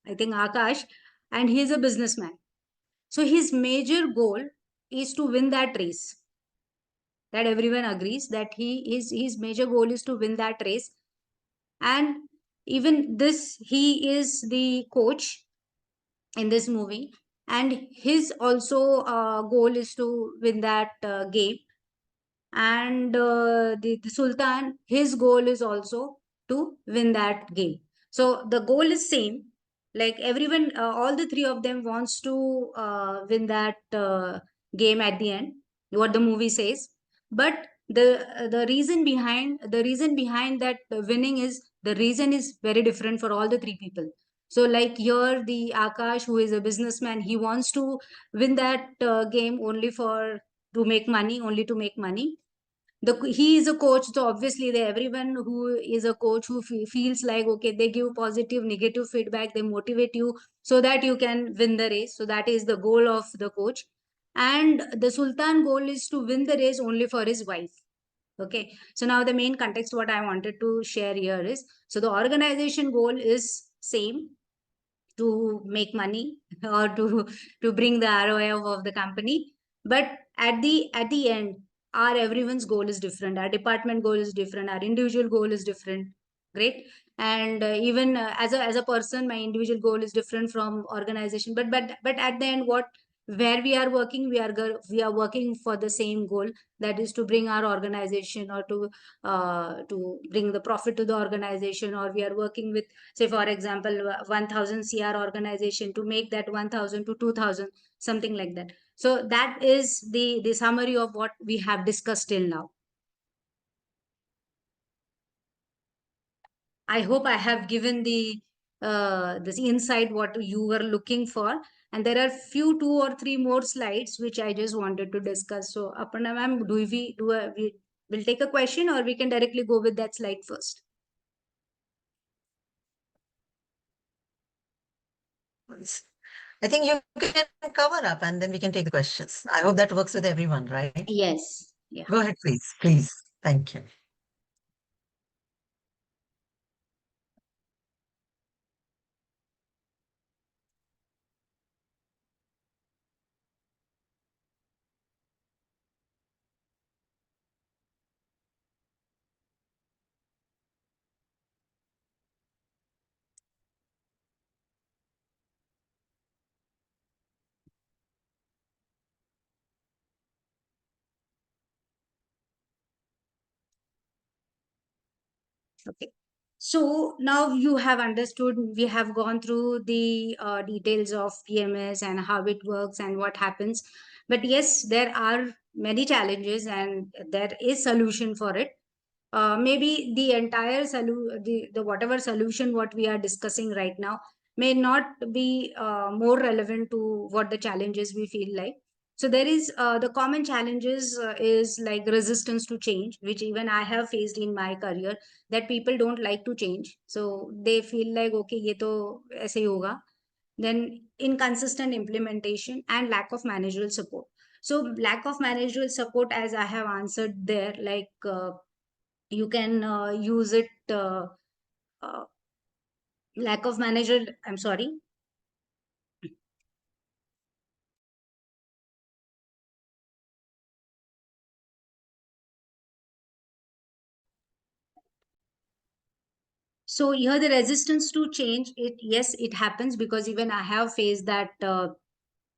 I think Akash, and he is a businessman. So his major goal is to win that race. That everyone agrees that his major goal is to win that race, and even this, he is the coach in this movie, and his also goal is to win that game. And the Sultan, his goal is also to win that game. So the goal is same, like everyone, all the three of them wants to win that game at the end, what the movie says. But the reason behind that winning is, the reason is very different for all the three people. So like here, the Akash, who is a businessman, he wants to win that game only to make money, only to make money. He is a coach, so obviously everyone who is a coach who feels like, okay, they give positive negative feedback, they motivate you so that you can win the race. So that is the goal of the coach. And the Sultan goal is to win the race only for his wife. Okay, so now the main context what I wanted to share here is, so the organization goal is same, to make money or to bring the ROI of the company. But at the end, our everyone's goal is different. Our department goal is different. Our individual goal is different. Great. And even as a person, my individual goal is different from organization. But at the end, what where we are working, we are working for the same goal, that is to bring our organization, or to bring the profit to the organization, or we are working with, say for example, 1000 CR organization to make that 1000 to 2000, something like that. So that is the summary of what we have discussed till now. I hope I have given this insight what you were looking for. And there are few 2 or 3 more slides which I just wanted to discuss. So Aparna ma'am, we will take a question, or we can directly go with that slide first? I think you can cover up and then we can take the questions. I hope that works with everyone, right? Yes. Yeah. Go ahead, please. Please. Thank you. Okay. So now you have understood, we have gone through the details of PMS and how it works and what happens. But yes, there are many challenges and there is solution for it. Maybe the entire the whatever solution what we are discussing right now may not be more relevant to what the challenges we feel like. So there is the common challenges is like resistance to change, which even I have faced in my career, that people don't like to change. So they feel like, okay, ye to aise hi hoga. Then inconsistent implementation and lack of managerial support. So lack of managerial support, as I have answered there, like you can use it, uh, lack of managerial, I'm sorry. So here the resistance to change, it, yes, it happens, because even I have faced that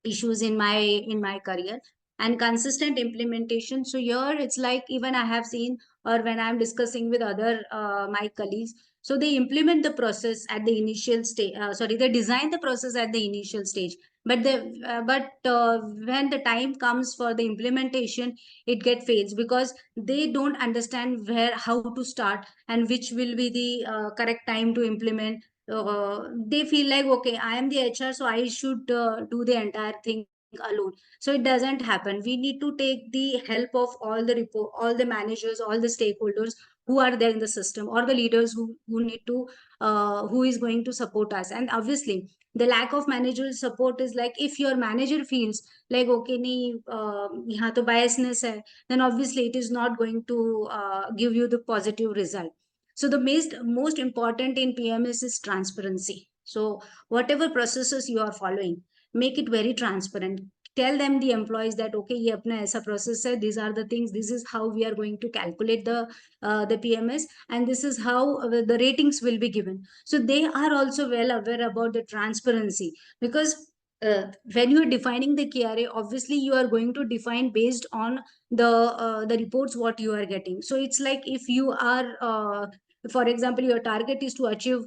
issues in my career. And consistent implementation, so here it's like, even I have seen, or when I'm discussing with other my colleagues, so they implement the process at the initial stage, sorry, they design the process at the initial stage, but when the time comes for the implementation, it get fails, because they don't understand where, how to start, and which will be the correct time to implement. They feel like, okay, I am the HR, so I should do the entire thing alone. So it doesn't happen. We need to take the help of all the managers, all the stakeholders who are there in the system, or the leaders who need to who is going to support us. And obviously the lack of managerial support is like, if your manager feels like, okay, nahi, yahan to biasness hai, then obviously it is not going to give you the positive result. So the most important in PMS is transparency. So whatever processes you are following, make it very transparent. Tell them, the employees, that okay, ye apna aisa process hai, these are the things, this is how we are going to calculate the PMS, and this is how the ratings will be given. So they are also well aware about the transparency, because when you are defining the KRA, obviously you are going to define based on the reports what you are getting. So it's like, if you are for example, your target is to achieve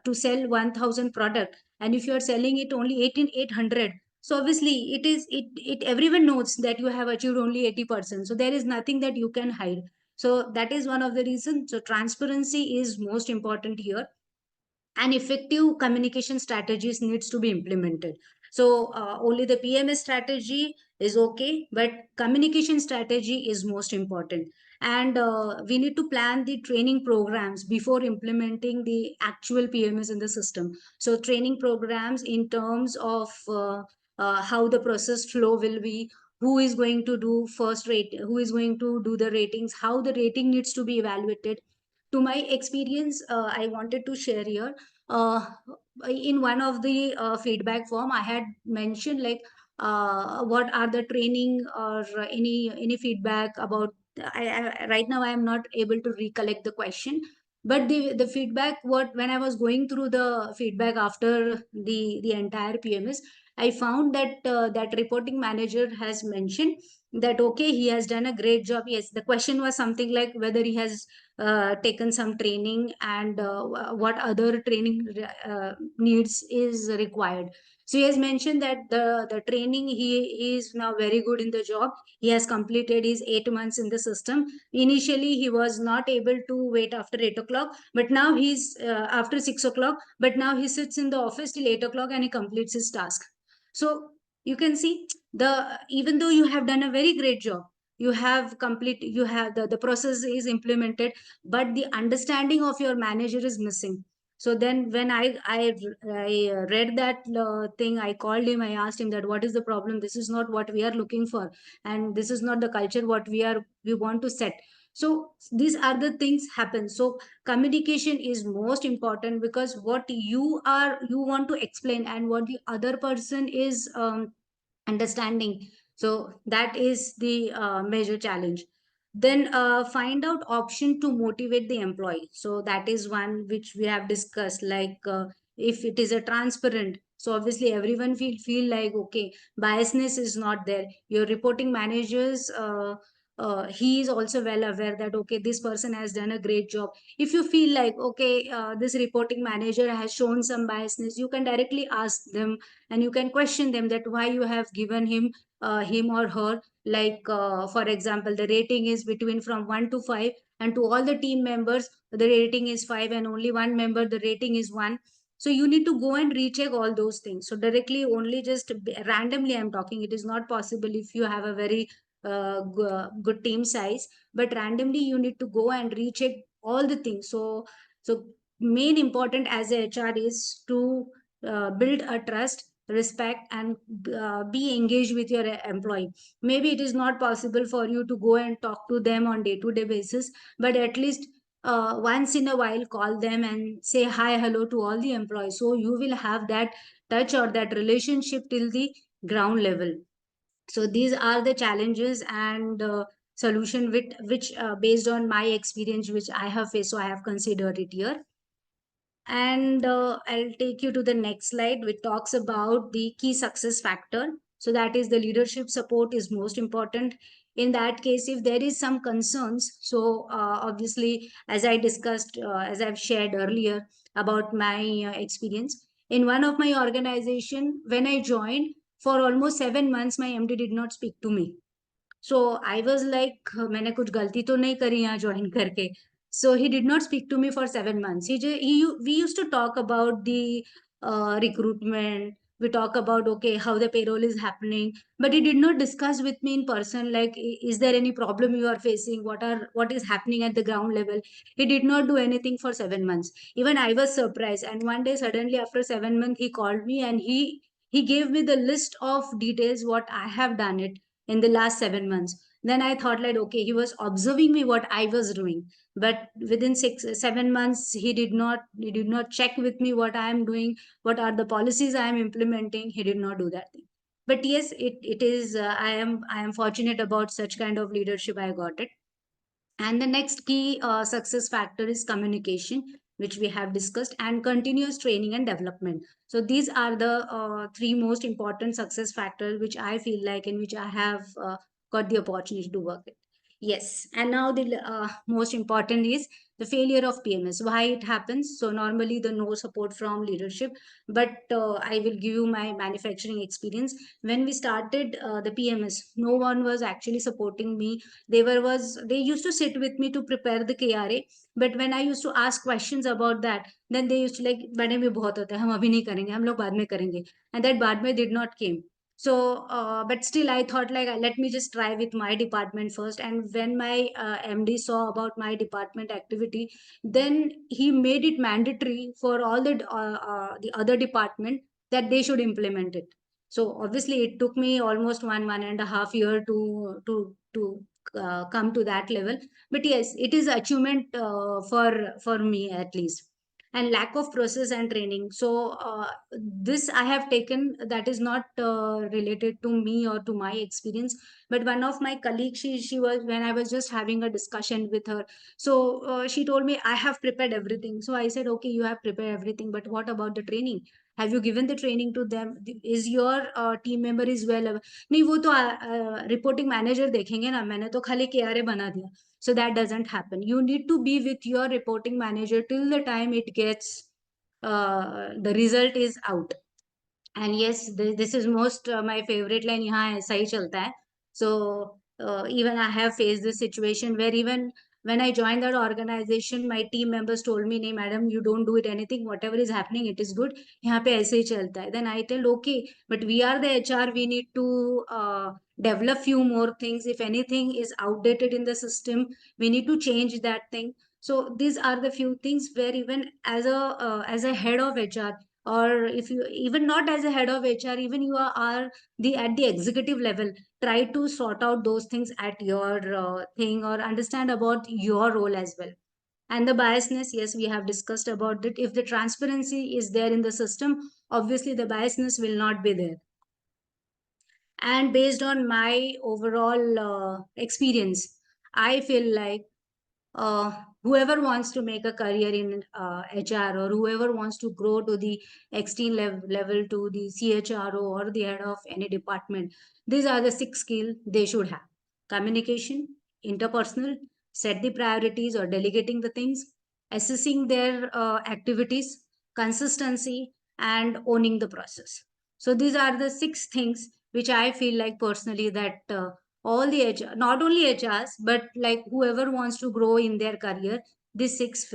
to sell 1000 product, and if you are selling it only 18800, so obviously it everyone knows that you have achieved only 80%, so there is nothing that you can hide. So that is one of the reasons. So transparency is most important here, and effective communication strategies needs to be implemented. So only the PMS strategy is okay, but communication strategy is most important. And we need to plan the training programs before implementing the actual PMS in the system. So training programs in terms of how the process flow will be, who is going to do first rate, who is going to do the ratings, how the rating needs to be evaluated. To my experience, I wanted to share here. uh, in one of the feedback form, I had mentioned like, what are the training or any feedback about. Right now I am not able to recollect the question, but the feedback, what, when I was going through the feedback after the entire PMS, I found that that reporting manager has mentioned that okay, he has done a great job. Yes, the question was something like whether he has taken some training and what other training needs is required. So he has mentioned that the training, he is now very good in the job. He has completed his 8 months in the system. Initially, he was not able to wait after 8 o'clock, but now he's after 6 o'clock. But now he sits in the office till 8 o'clock and he completes his task. So you can see, the even though you have done a very great job, you have complete, you have the process is implemented, but the understanding of your manager is missing. So then when I read that thing, I called him, I asked him that what is the problem, this is not what we are looking for, and this is not the culture what we want to set. So these are the things happen. So communication is most important, because what you want to explain and what the other person is understanding, so that is the major challenge. Then find out option to motivate the employee. So that is one which we have discussed, like if it is a transparent, so obviously everyone feel like okay, biasness is not there. Your reporting managers, he is also well aware that okay, this person has done a great job. If you feel like okay, this reporting manager has shown some biasness, you can directly ask them and you can question them that why you have given him or her, like for example, the rating is between from 1 to 5, and to all the team members the rating is 5, and only one member the rating is 1. So you need to go and recheck all those things. So directly, only just randomly I'm talking, it is not possible if you have a very good team size, but randomly you need to go and recheck all the things. So main important as a HR is to build a trust, respect, and be engaged with your employee. Maybe it is not possible for you to go and talk to them on day-to-day basis, but at least once in a while call them and say hi hello to all the employees, so you will have that touch or that relationship till the ground level. So these are the challenges and solution which based on my experience which I have faced, so I have considered it here. And I'll take you to the next slide, which talks about the key success factor. So that is the leadership support is most important. In that case, if there is some concerns, so obviously, as I discussed, as I've shared earlier about my experience in one of my organization, when I joined, for almost 7 months, my MD did not speak to me. So I was like, मैंने कुछ गलती तो नहीं करी यहाँ join करके. So he did not speak to me for 7 months. We used to talk about the recruitment. We talk about okay how the payroll is happening, but he did not discuss with me in person. Like, is there any problem you are facing? What is happening at the ground level? He did not do anything for 7 months. Even I was surprised. And one day suddenly after 7 months he called me and he gave me the list of details what I have done it in the last 7 months. Then I thought like okay, he was observing me what I was doing, but within 7 months he did not check with me what I am doing, what are the policies I am implementing. He did not do that thing. But yes, it is I am fortunate about such kind of leadership I got it. And the next key success factor is communication, which we have discussed, and continuous training and development. So these are the three most important success factors which I feel like in which I have got the opportunity to work with. Yes, and now the most important is the failure of PMS. Why it happens? So normally the no support from leadership, but I will give you my manufacturing experience. When we started the PMS, no one was actually supporting me. They used to sit with me to prepare the KRA, but when I used to ask questions about that, then they used to like बड़े में बहुत होता है, हम अभी नहीं करेंगे, हम लोग बाद में करेंगे, and that बाद में did not came. So but still I thought like let me just try with my department first. And when my MD saw about my department activity, then he made it mandatory for all the other department that they should implement it. So obviously it took me almost 1.5 year to come to that level. But yes, it is achievement for me at least. and lack of process and training. So this I have taken, that is not related to me or to my experience, but one of my colleagues, she was, when I was just having a discussion with her, so she told me, I have prepared everything. So I said, okay, you have prepared everything, but what about the training? Have you given the training to them? Is your team member is well नहीं, वो तो reporting manager देखेंगे ना, मैंने तो खाली KRA बना दिया. So that doesn't happen. You need to be with your reporting manager till the time it gets the result is out. And yes, this is most my favorite line. यहाँ ऐसा ही चलता है. So even I have faced this situation where even when I joined that organization, my team members told me, "नहीं, madam, you don't do it anything. Whatever is happening, it is good. यहाँ पे ऐसे ही चलता है." Then I tell, okay, but we are the HR. We need to develop few more things. If anything is outdated in the system, we need to change that thing. So these are the few things where even as a head of HR, or if you even not as a head of HR, even you are the at the executive level, try to sort out those things at your thing, or understand about your role as well. And the biasness, yes, we have discussed about it. If the transparency is there in the system, obviously the biasness will not be there. And based on my overall experience, I feel like whoever wants to make a career in HR, or whoever wants to grow to the extreme level to the CHRO or the head of any department, these are the 6 skills they should have: communication, interpersonal, set the priorities or delegating the things, assessing their activities, consistency, and owning the process. So these are the 6 things which I feel like personally that all the HR, not only HRs, but like whoever wants to grow in their career, these 6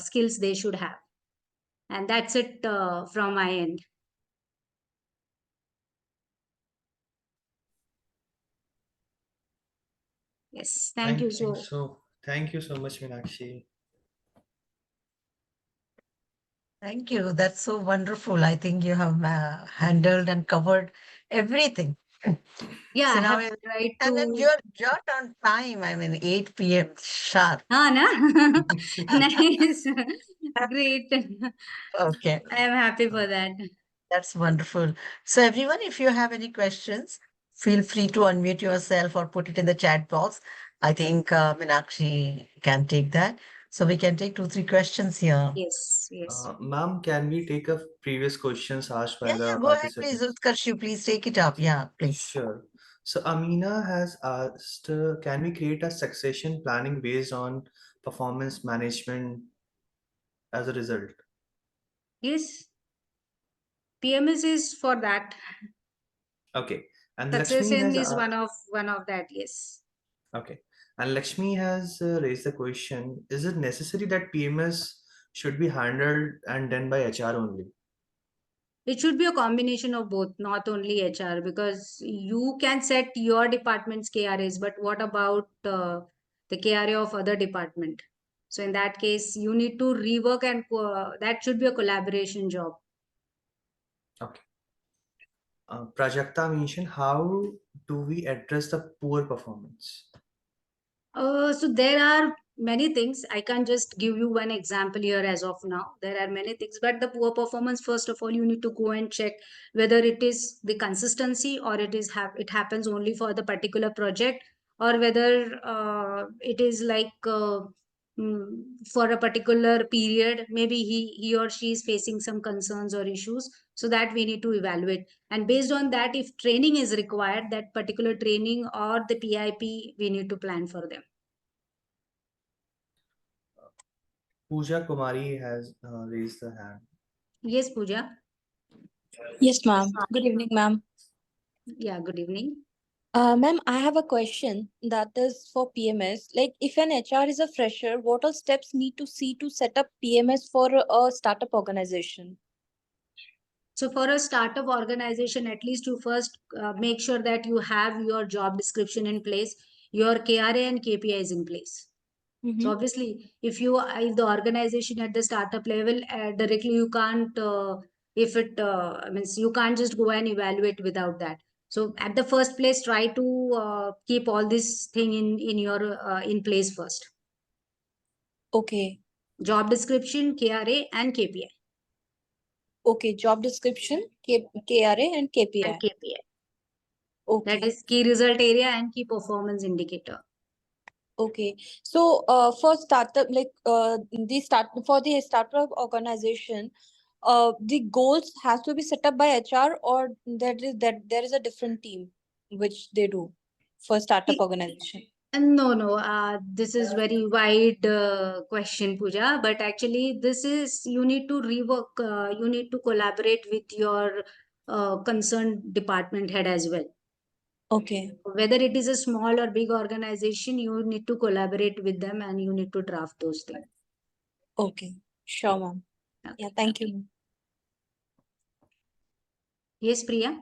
skills they should have. And that's it from my end. Yes, thank you. Thank you so much, Meenakshi. Thank you. That's so wonderful. I think you have handled and covered everything. Yeah, So I now have tried and then to. you're on time. I mean, 8 p.m. sharp. Ah, na? Nice. Great. Okay, I am happy for that. that's wonderful. So everyone, if you have any questions, feel free to unmute yourself or put it in the chat box. I think Meenakshi can take that. So we can take 2, 3 questions here. Yes, yes. Ma'am, can we take a previous questions asked by Yeah, the go ahead, please. participants? Utkarshu, please take it up. Yeah, please. Sure. So Amina has asked, can we create a succession planning based on performance management as a result? Yes. PMS is for that. Okay. And Lakshmi Succession has is one of that. Yes. okay. And Lakshmi has raised the question, is it necessary that PMS should be handled and done by HR only? It should be a combination of both, not only HR, because you can set your department's KRAs, but what about the KRA of other department? So in that case, you need to rework, and that should be a collaboration job. Okay. Prajakta mentioned, how do we address the poor performance? So there are many things. I can't just give you one example here as of now. There are many things, but the poor performance, first of all, you need to go and check whether it is the consistency, or it happens only for the particular project, or whether it is like for a particular period. Maybe he or she is facing some concerns or issues, so that we need to evaluate. And based on that, if training is required, that particular training or the PIP, we need to plan for them. Pooja Kumari has raised the hand. Yes, Pooja. Yes, ma'am. Good evening, ma'am. Yeah, good evening. Ma'am, I have a question that is for PMS. Like, if an HR is a fresher, what all steps need to see to set up PMS for a startup organization? So for a startup organization, at least you first make sure that you have your job description in place, your KRA and KPIs in place. So obviously, if the organization at the startup level directly, you can't means you can't just go and evaluate without that. So at the first place, try to keep all this thing in your in place first. Okay. Job description, KRA, and KPI. Okay, job description, KRA and KPI. And KPI. Okay. That is key result area and key performance indicator. Okay, so for startup, like for the startup organization, the goals has to be set up by HR, or that there is a different team which they do for startup organization. No. This is very wide question, Pooja. But actually, this is you need to rework. You need to collaborate with your concerned department head as well. Okay, Whether it is a small or big organization, you need to collaborate with them and you need to draft those things. okay, sure, ma'am. Yeah, thank you. Yes, Priya.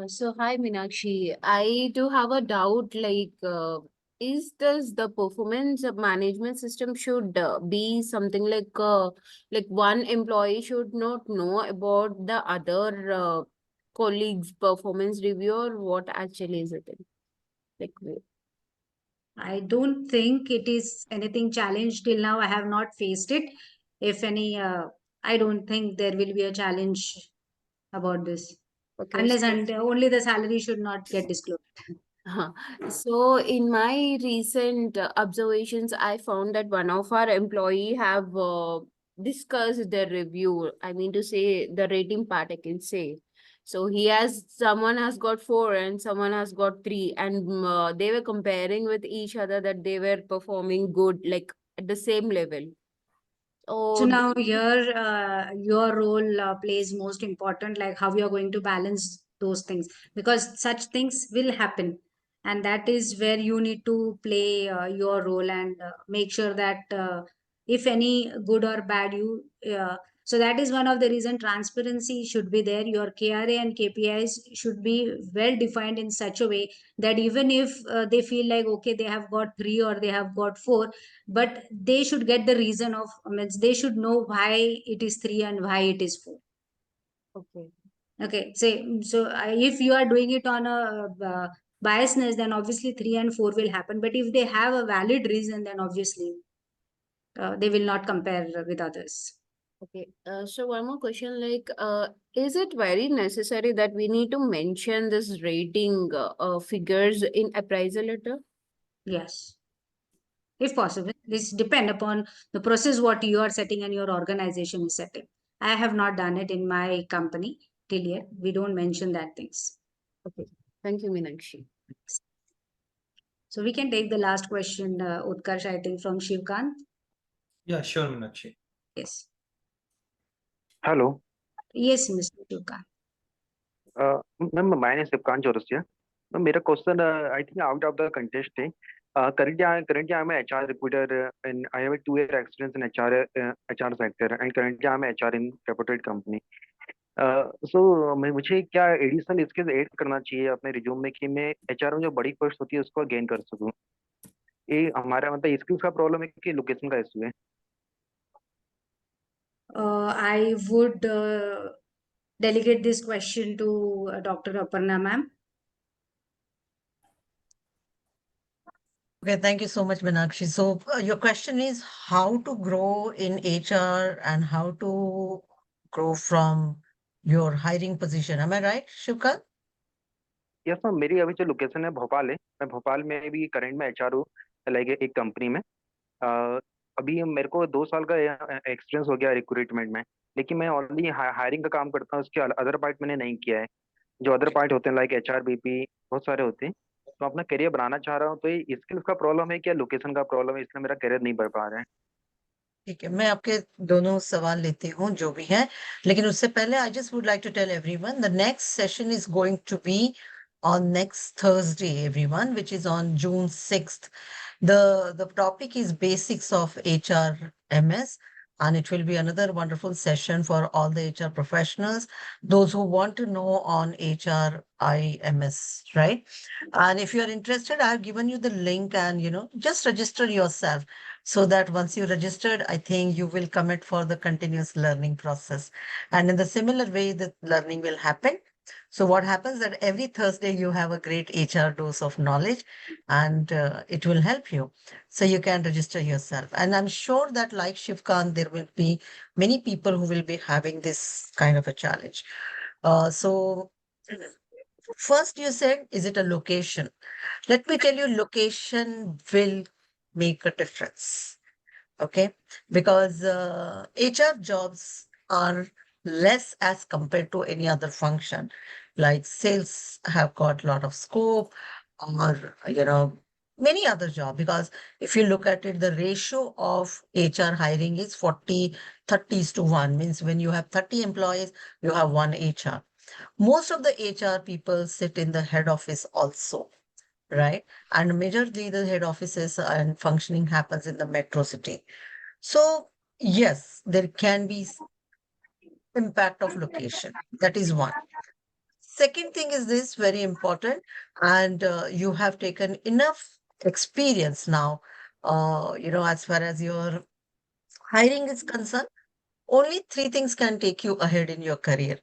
So hi Meenakshi, I do have a doubt is this the performance management system should be something like one employee should not know about the other colleagues' performance review, or what actually is it in? Like I don't think it is anything challenge till now. I have not faced it. If any, I don't think there will be a challenge about this. okay, Unless so and only the salary should not get disclosed. So in my recent observations, I found that one of our employee have discussed their review. I mean to say the rating part, I can say. So someone has got 4 and someone has got 3, and they were comparing with each other that they were performing good, like at the same level. So Oh, now here, your role plays most important, like how you are going to balance those things, because such things will happen, and that is where you need to play your role and make sure that if any good or bad you. So that is one of the reason transparency should be there. Your KRA and KPIs should be well defined in such a way that even if they feel like okay they have got 3 or they have got 4, but they should get the reason of means they should know why it is 3 and why it is 4. okay. Okay, say so if you are doing it on a biasness, then obviously 3 and 4 will happen, but if they have a valid reason, then obviously they will not compare with others. Okay, so one more question, is it very necessary that we need to mention this rating figures in appraisal letter? Yes, if possible. This depend upon the process what you are setting and your organization is setting. I have not done it in my company till yet. We don't mention that things. Okay, thank you, Meenakshi. So we can take the last question, Utkarsh, I think, from Shivkant. Yeah, sure, Meenakshi. Yes. Hello. Yes, Mr. Shivkant. Ma'am, my name is Sivkant Chaurasia. Ma'am, मेरा question I think out of the contest है. Currently I'm a HR recruiter and I have a 2-year experience in HR sector and currently I'm a HR in reputed company. So मुझे क्या additional skills add करना चाहिए अपने resume में कि मैं HR में जो बड़ी पोस्ट होती है उसको गेन कर सकूं. ये हमारा मतलब स्किल्स का प्रॉब्लम है कि लोकेशन का इशू है. I would delegate this question to Dr. Aparna ma'am. Okay, thank you so much, Meenakshi. So your question is how to grow in HR and how to grow from your hiring position. Am I right, Shivkant? Yes ma'am, मेरी अभी जो location है भोपाल है. मैं भोपाल में भी current में HR हूँ लाइक एक कंपनी में. अभी मेरे को 2 साल का एक्सपीरियंस हो गया रिक्रूटमेंट में, लेकिन मैं ऑलरेडी हायरिंग का काम करता हूँ. उसके अदर पार्ट मैंने नहीं किया है. जो अदर पार्ट होते हैं लाइक HR BP बहुत सारे होते हैं. तो अपना करियर बनाना चाह रहा हूँ, तो ये स्किल्स का प्रॉब्लम है क्या लोकेशन का प्रॉब्लम है, इसलिए मेरा करियर नहीं बढ़ पा रहा है. ठीक है, मैं आपके दोनों सवाल लेती हूँ जो भी है, लेकिन उससे पहले I just would like to tell everyone the next session is going to be on next Thursday, everyone, which is on June 6th. The topic is basics of HRMS, and it will be another wonderful session for all the HR professionals, those who want to know on HRIMS, right? And if you are interested, I've given you the link and, just register yourself so that once you registered, I think you will commit for the continuous learning process. And in the similar way, the learning will happen. So what happens that every Thursday you have a great HR dose of knowledge, and it will help you. So you can register yourself. And I'm sure that like Shivkant, there will be many people who will be having this kind of a challenge. So first you said, is it a location? Let me tell you, location will make a difference. Okay, because HR jobs are less as compared to any other function. Like sales have got a lot of scope, or many other jobs. Because if you look at it, the ratio of HR hiring is 40-30 to 1, means when you have 30 employees, you have one HR. Most of the HR people sit in the head office also, right? And majorly the head offices and functioning happens in the metro city. So yes, there can be impact of location. That is one. Second thing is this very important, and you have taken enough experience now. As far as your hiring is concerned, only three things can take you ahead in your career.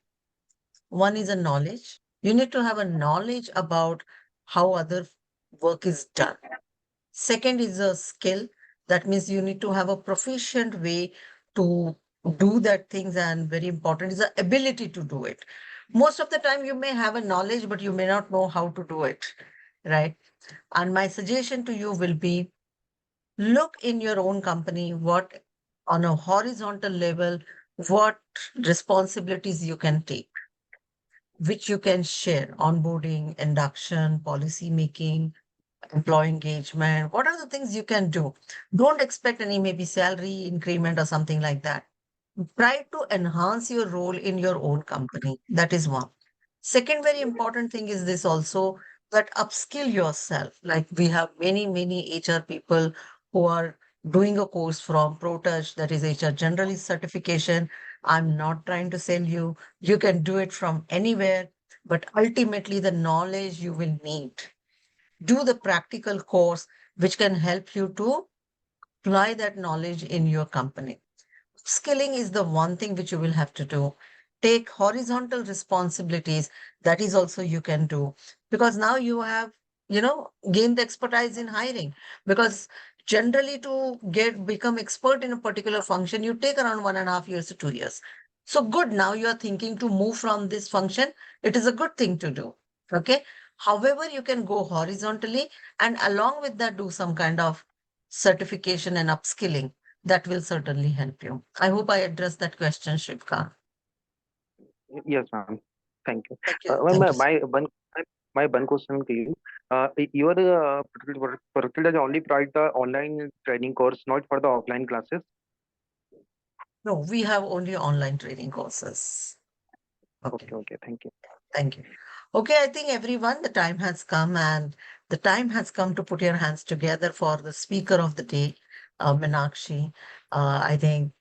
One is a knowledge. You need to have a knowledge about how other work is done. Second is a skill. That means you need to have a proficient way to do that things, and very important is the ability to do it. Most of the time you may have a knowledge, but you may not know how to do it, right? And my suggestion to you will be, look in your own company, what on a horizontal level, what responsibilities you can take, which you can share: onboarding, induction, policy making, employee engagement. What are the things you can do? Don't expect any maybe salary increment or something like that. Try to enhance your role in your own company. That is one. Second, very important thing is this also, that upskill yourself. Like we have many HR people who are doing a course from ProTouch, that is HR Generalist certification. I'm not trying to sell you. You can do it from anywhere, but ultimately the knowledge you will need, do the practical course which can help you to apply that knowledge in your company. Skilling is the one thing which you will have to do. Take horizontal responsibilities. That is also you can do, because now you have, gained the expertise in hiring. Because generally to become expert in a particular function, you take around 1.5 years to 2 years. So good, now you are thinking to move from this function. It is a good thing to do. Okay. However, you can go horizontally, and along with that, do some kind of certification and upskilling. That will certainly help you. I hope I addressed that question, Shivka. Yes, ma'am. Thank you. Thank you. Ma'am, Thank you. my one question to you. Your particular only provide the online training course, not for the offline classes. No, we have only online training courses. Okay. Okay. Thank you. Thank you. Okay, I think everyone, the time has come, and the time has come to put your hands together for the speaker of the day, Meenakshi. I think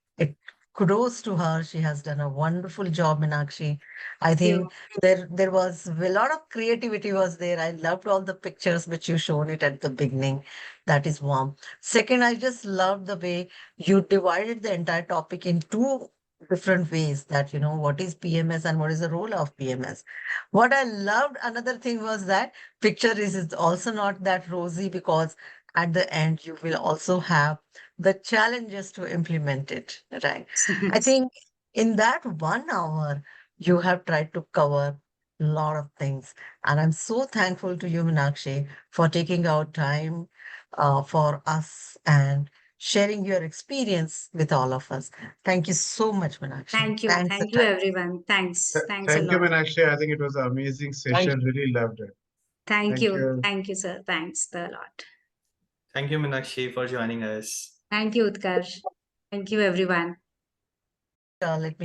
kudos to her. She has done a wonderful job, Meenakshi. I think there was a lot of creativity was there. I loved all the pictures which you shown it at the beginning. That is warm. Second, I just loved the way you divided the entire topic in two different ways, that what is PMS and what is the role of PMS. What I loved, another thing was that picture is also not that rosy, because at the end you will also have the challenges to implement it, right? I think in that 1 hour you have tried to cover a lot of things, and I'm so thankful to you, Meenakshi, for taking out time for us and sharing your experience with all of us. Thank you so much, Meenakshi. Thank you. Thanks a Thank you, ton. everyone. Thanks. Thanks a Thank you, lot. Meenakshi. I think it was an amazing session. Really loved it. Thank Thank you. you. Thank you, sir. Thanks a lot. Thank you, Meenakshi, for joining us. Thank you, Utkarsh. Thank you, everyone. Let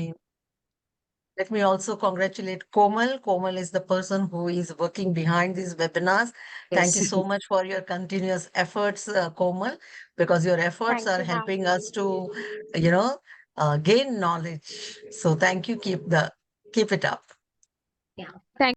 me also congratulate Komal. Komal is the person who is working behind these webinars. Thank you Yes. so much for your continuous efforts, Komal, because your efforts are helping us to, gain knowledge. So thank you. Keep it up. Yeah. Thank